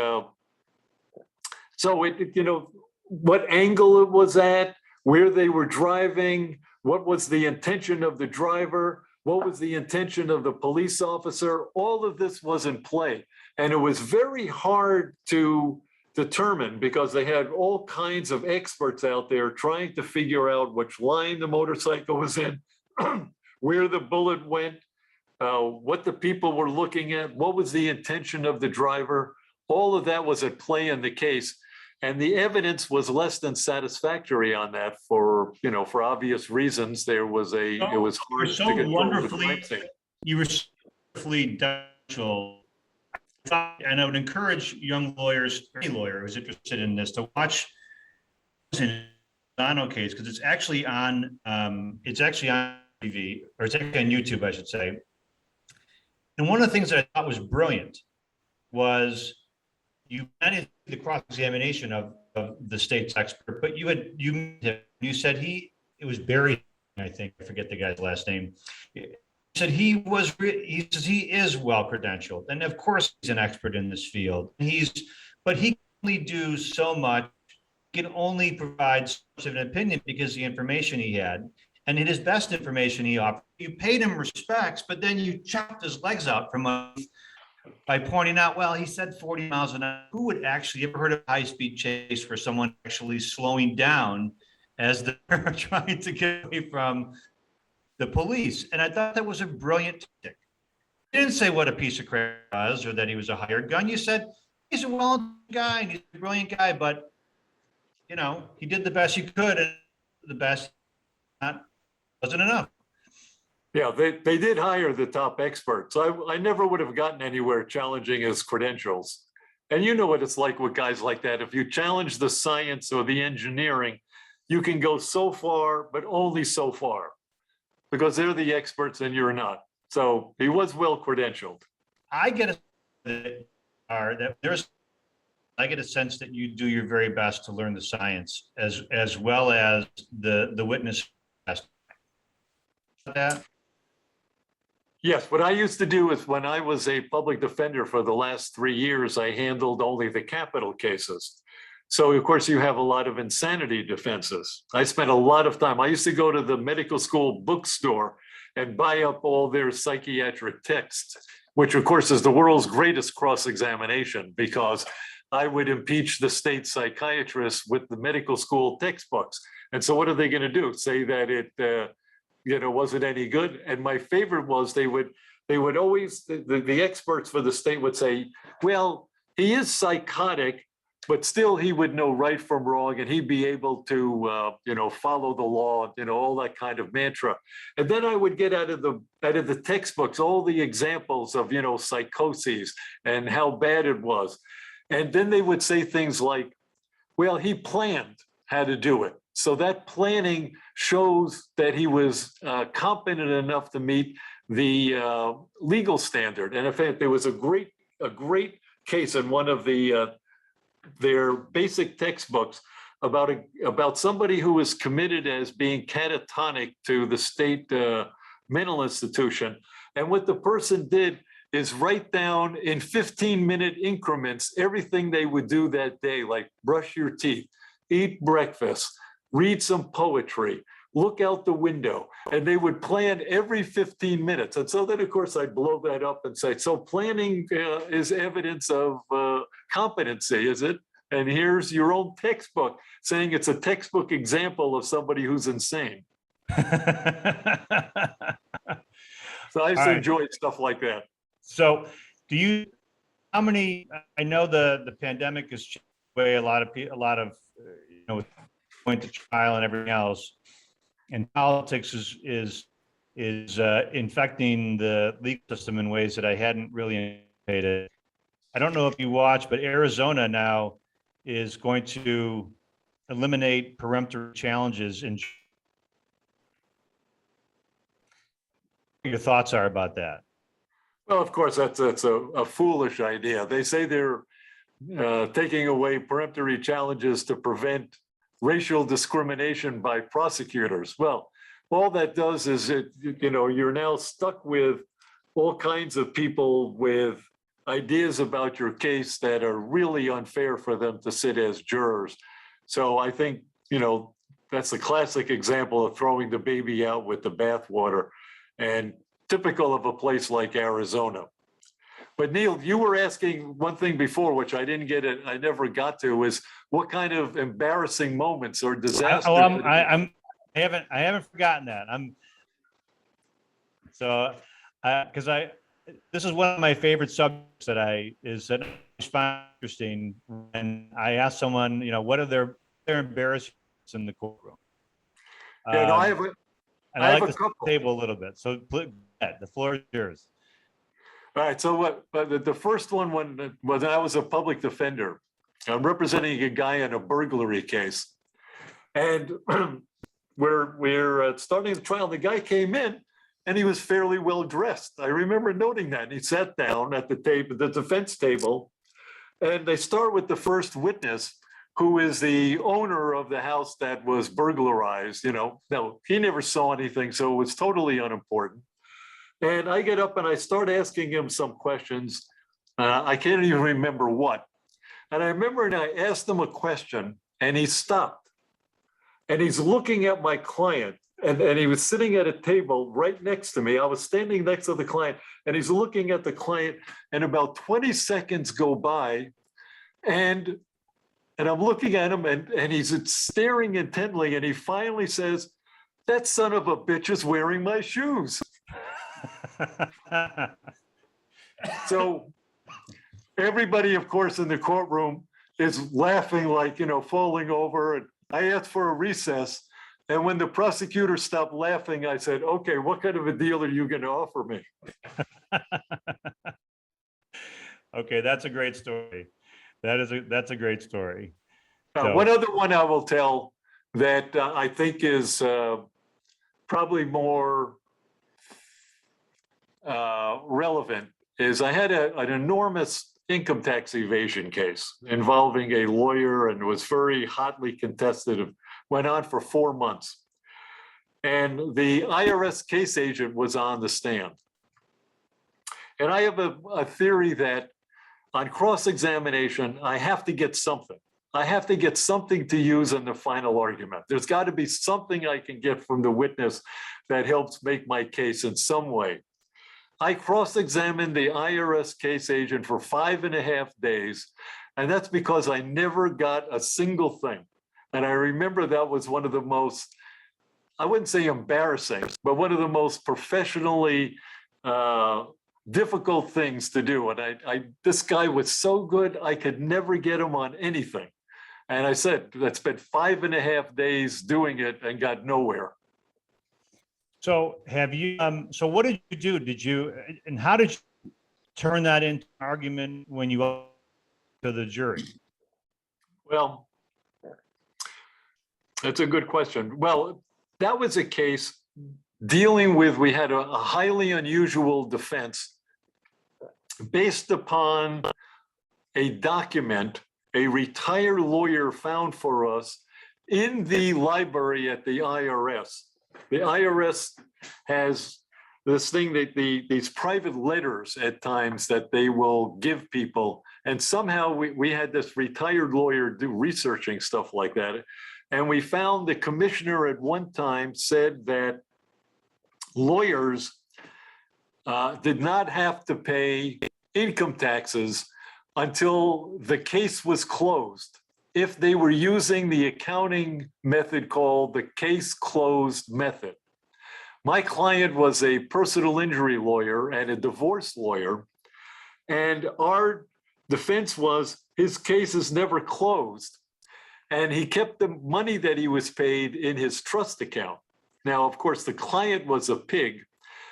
so you know, what angle it was at, where they were driving, what was the intention of the driver, what was the intention of the police officer, all of this was in play. And it was very hard to determine because they had all kinds of experts out there trying to figure out which line the motorcycle was in, where the bullet went, what the people were looking at, what was the intention of the driver. All of that was at play in the case. And the evidence was less than satisfactory on that for, you know, for obvious reasons. It was hard so to get wonderfully, you were so wonderfully deferential. And I would encourage young lawyers, any lawyer who's interested in this, to watch the Lozano case, because it's actually on TV, or it's actually on YouTube, I should say. And one of the things that I thought was brilliant was you managed the cross-examination of the state's expert, but you said it was Barry, I think, I forget the guy's last name. He said he is well credentialed, and of course he's an expert in this field. But he can only do so much, can only provide such an opinion because the information he had. And in his best information he offered, you paid him respects, but then you chopped his legs out from by pointing out, well, he said 40 miles an hour. Who would actually ever heard of high-speed chase for someone actually slowing down as they're trying to get away from the police? And I thought that was a brilliant tactic. You didn't say what a piece of crap was or that he was a hired gun. You said he's a well-known guy and he's a brilliant guy, but you know, he did the best he could, and the best wasn't enough. Yeah, they did hire the top experts. I never would have gotten anywhere challenging his credentials. And you know what it's like with guys like that. If you challenge the science or the engineering, you can go so far, but only so far, because they're the experts and you're not. So he was well credentialed. I get a sense that you do your very best to learn the science as well as the witness. That. Yes, what I used to do is when I was a public defender for the last 3 years, I handled only the capital cases. So of course you have a lot of insanity defenses. I spent a lot of time. I used to go to the medical school bookstore and buy up all their psychiatric texts, which of course is the world's greatest cross-examination, because I would impeach the state psychiatrist with the medical school textbooks. And so what are they going to do? Say that it wasn't any good? And my favorite was they would always, the experts for the state would say, well, he is psychotic, but still he would know right from wrong, and he'd be able to follow the law, all that kind of mantra. And then I would get out of the textbooks all the examples of psychoses and how bad it was. And then they would say things like, well, he planned how to do it. So that planning shows that he was competent enough to meet the legal standard. And in fact, there was a great case in one of their basic textbooks about somebody who was committed as being catatonic to the state mental institution. And what the person did is write down in 15-minute increments everything they would do that day, like brush your teeth, eat breakfast, read some poetry, look out the window. And they would plan every 15 minutes. And so then, of course, I'd blow that up and say, so planning is evidence of competency, is it? And here's your own textbook saying it's a textbook example of somebody who's insane. So I used to enjoy stuff like that. So I know the pandemic has changed the way a lot of going to trial and everything else, and politics is infecting the legal system in ways that I hadn't really anticipated. I don't know if you watch, but Arizona now is going to eliminate peremptory challenges. And your thoughts are about that? Well, of course, that's a foolish idea. They say they're taking away peremptory challenges to prevent racial discrimination by prosecutors. Well, all that does is you're now stuck with all kinds of people with ideas about your case that are really unfair for them to sit as jurors. So I think, that's a classic example of throwing the baby out with the bathwater, and typical of a place like Arizona. But Neil, you were asking one thing before, which I didn't get it. I never got to, is what kind of embarrassing moments or disasters? I haven't forgotten that. This is one of my favorite subjects that I find interesting. And I asked someone, what are their embarrassments in the courtroom? Yeah, no, I have to table a little bit. So the floor is yours. All right. So the first one when I was a public defender, I'm representing a guy in a burglary case, and we're starting the trial. The guy came in, and he was fairly well dressed. I remember noting that. And he sat down at the defense table, and they start with the first witness, who is the owner of the house that was burglarized. Now, he never saw anything, so it was totally unimportant. And I get up and I start asking him some questions. I can't even remember what. And I remember I asked him a question, and he stopped. And he's looking at my client. And he was sitting at a table right next to me. I was standing next to the client, and he's looking at the client, and about 20 seconds go by, and I'm looking at him, and he's staring intently, and he finally says, "That son of a bitch is wearing my shoes." So everybody, of course, in the courtroom is laughing, like, falling over. And I asked for a recess. And when the prosecutor stopped laughing, I said, "Okay, what kind of a deal are you going to offer me?" Okay, that's a great story. That's a great story. One other one I will tell that I think is probably more relevant is I had an enormous income tax evasion case involving a lawyer, and was very hotly contested. It went on for 4 months. And the IRS case agent was on the stand. And I have a theory that on cross-examination, I have to get something. I have to get something to use in the final argument. There's got to be something I can get from the witness that helps make my case in some way. I cross-examined the IRS case agent for 5.5 days, and that's because I never got a single thing. And I remember that was one of the most, I wouldn't say embarrassing, but one of the most professionally difficult things to do. And this guy was so good, I could never get him on anything. And I said, I spent 5.5 days doing it and got nowhere. So have you, so what did you do? And how did you turn that into an argument when you went to the jury? Well, that's a good question. Well, that was a case dealing with, we had a highly unusual defense based upon a document a retired lawyer found for us in the library at the IRS. The IRS has this thing that these private letters at times that they will give people. And somehow we had this retired lawyer do researching stuff like that. And we found the commissioner at one time said that lawyers did not have to pay income taxes until the case was closed, if they were using the accounting method called the case closed method. My client was a personal injury lawyer and a divorce lawyer, and our defense was his case is never closed, and he kept the money that he was paid in his trust account. Now, of course, the client was a pig,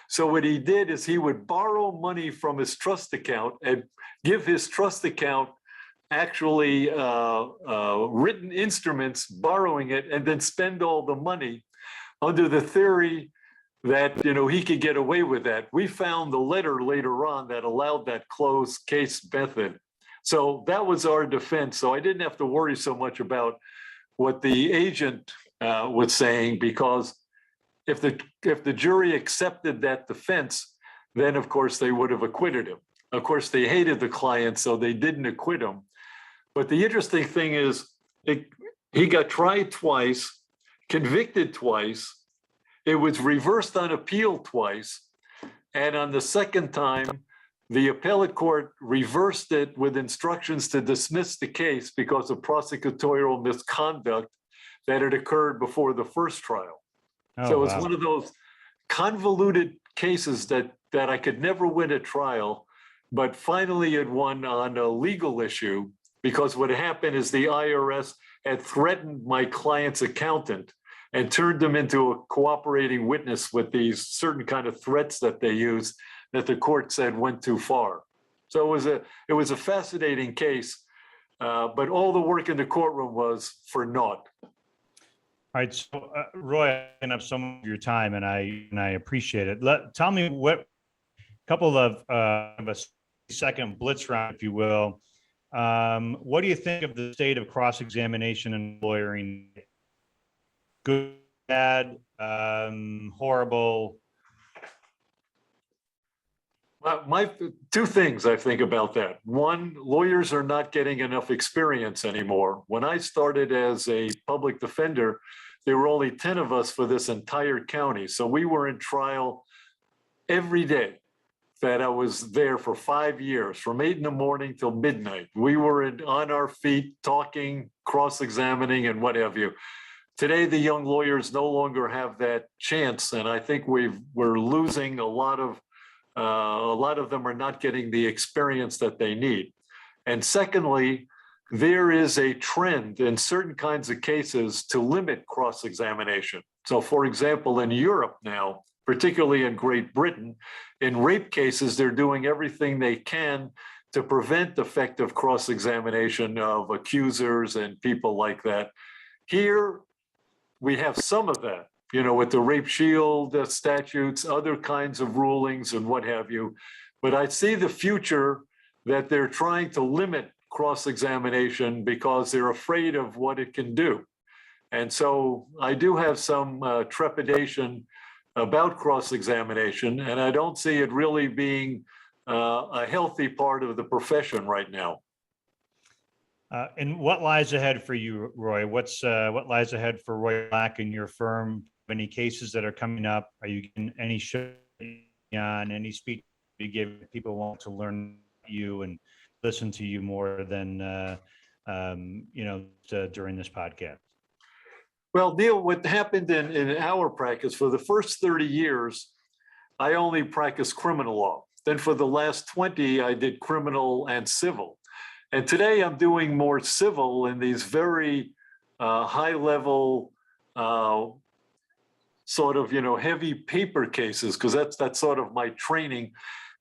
so what he did is he would borrow money from his trust account and give his trust account actually written instruments borrowing it, and then spend all the money under the theory that he could get away with that. We found the letter later on that allowed that closed case method. So that was our defense. So I didn't have to worry so much about what the agent was saying, because if the jury accepted that defense, then of course they would have acquitted him. Of course, they hated the client, so they didn't acquit him. But the interesting thing is, he got tried twice, convicted twice. It was reversed on appeal twice. And on the second time, the appellate court reversed it with instructions to dismiss the case because of prosecutorial misconduct that had occurred before the first trial. Oh, So it's wow. one of those convoluted cases that I could never win a trial, but finally it won on a legal issue, because what happened is the IRS had threatened my client's accountant and turned him into a cooperating witness with these certain kind of threats that they use that the court said went too far. So it was a fascinating case, but all the work in the courtroom was for naught. All right, so Roy, I taken up some of your time, and I appreciate it. Tell me what couple of a second blitz round, if you will. What do you think of the state of cross-examination and lawyering? Good, bad, horrible? Well, my two things I think about that. One, lawyers are not getting enough experience anymore. When I started as a public defender, there were only 10 of us for this entire county. So we were in trial every day that I was there for 5 years, from 8 in the morning till midnight. We were on our feet, talking, cross-examining, and what have you. Today, the young lawyers no longer have that chance, and I think we're losing a lot of them are not getting the experience that they need. And secondly, there is a trend in certain kinds of cases to limit cross-examination. So for example, in Europe now, particularly in Great Britain, in rape cases, they're doing everything they can to prevent effective cross-examination of accusers and people like that. Here, we have some of that, with the rape shield statutes, other kinds of rulings and what have you. But I see the future that they're trying to limit cross-examination because they're afraid of what it can do. And so I do have some trepidation about cross-examination, and I don't see it really being a healthy part of the profession right now. And what lies ahead for you, Roy? What lies ahead for Roy Black and your firm? Any cases that are coming up? Are you getting any show on any speech you give people want to learn you and listen to you more than during this podcast? Well, Neil, what happened in our practice for the first 30 years, I only practiced criminal law. Then for the last 20, I did criminal and civil. And today I'm doing more civil in these very high level, sort of, heavy paper cases, because that's sort of my training.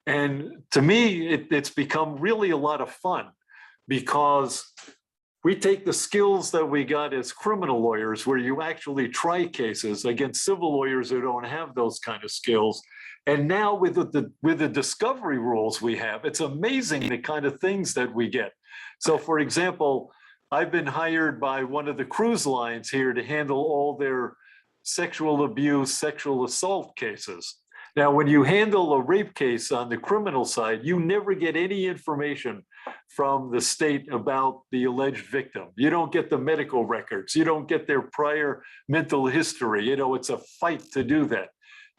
And to me, it's become really a lot of fun because we take the skills that we got as criminal lawyers, where you actually try cases, against civil lawyers who don't have those kind of skills. And now with the discovery rules we have, it's amazing the kind of things that we get. So for example, I've been hired by one of the cruise lines here to handle all their sexual abuse, sexual assault cases. Now, when you handle a rape case on the criminal side, you never get any information from the state about the alleged victim. You don't get the medical records. You don't get their prior mental history. It's a fight to do that.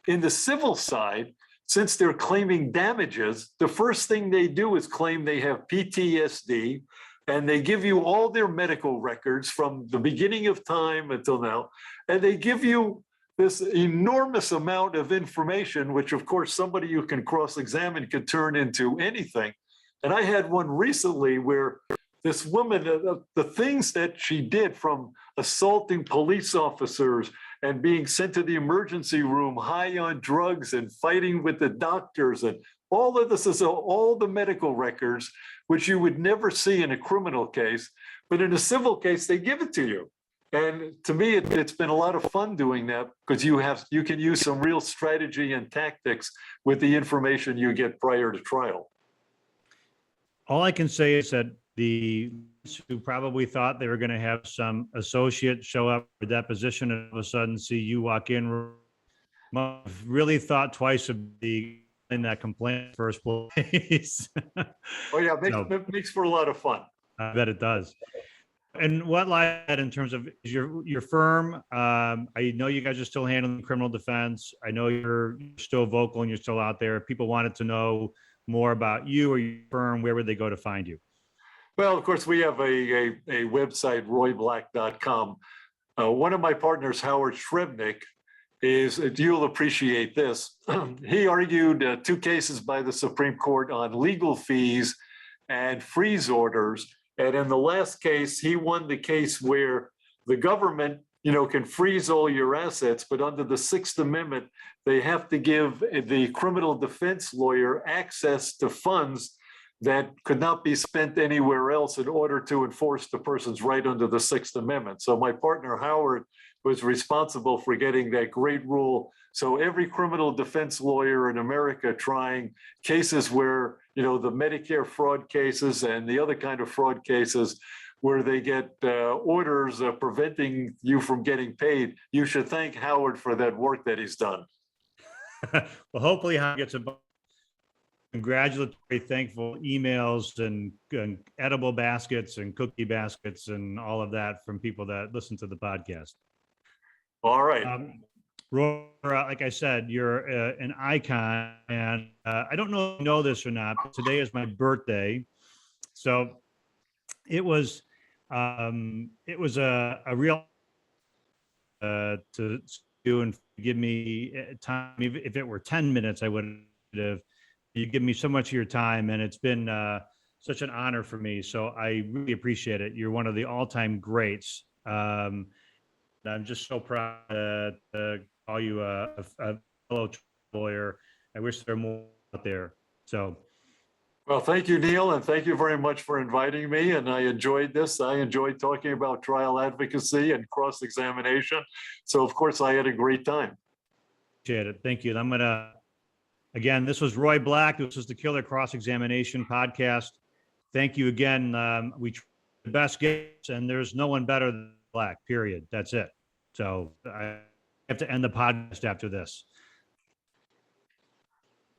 In the civil side, since they're claiming damages, the first thing they do is claim they have PTSD, and they give you all their medical records from the beginning of time until now, and they give you this enormous amount of information, which of course somebody you can cross-examine could turn into anything. And I had one recently where this woman, the things that she did, from assaulting police officers and being sent to the emergency room high on drugs and fighting with the doctors, and all of this is all the medical records, which you would never see in a criminal case, but in a civil case, they give it to you. And to me, it's been a lot of fun doing that, because you can use some real strategy and tactics with the information you get prior to trial. All I can say is that the who probably thought they were going to have some associate show up for deposition and all of a sudden see you walk in, really thought twice of in that complaint in the first place. Oh yeah, it makes for a lot of fun. I bet it does. And what lies ahead in terms of your firm? I know you guys are still handling criminal defense. I know you're still vocal and you're still out there. If people wanted to know more about you or your firm, where would they go to find you? Well, of course, we have a website, royblack.com. One of my partners, Howard Shrebnick, you'll appreciate this. He argued 2 cases by the Supreme Court on legal fees and freeze orders. And in the last case, he won the case where the government, can freeze all your assets, but under the Sixth Amendment, they have to give the criminal defense lawyer access to funds that could not be spent anywhere else in order to enforce the person's right under the Sixth Amendment. So my partner, Howard, was responsible for getting that great rule. So every criminal defense lawyer in America trying cases where, the Medicare fraud cases and the other kind of fraud cases where they get orders preventing you from getting paid, you should thank Howard for that work that he's done. Well, hopefully Howard gets a congratulatory, thankful emails and edible baskets and cookie baskets and all of that from people that listen to the podcast. All right. Roy, like I said, you're an icon, and I don't know if you know this or not, but today is my birthday. So it was a real to do and give me time. If it were 10 minutes, I would have. You give me so much of your time, and it's been such an honor for me. So I really appreciate it. You're one of the all-time greats. I'm just so proud to call you a fellow lawyer. I wish there were more out there. So, well, thank you, Neil, and thank you very much for inviting me. And I enjoyed this. I enjoyed talking about trial advocacy and cross-examination. So, of course, I had a great time. Appreciate it. Thank you. And again, this was Roy Black. This was the Killer Cross-Examination podcast. Thank you again. We try the best guests, and there's no one better than Black, period. That's it. So I have to end the podcast after this.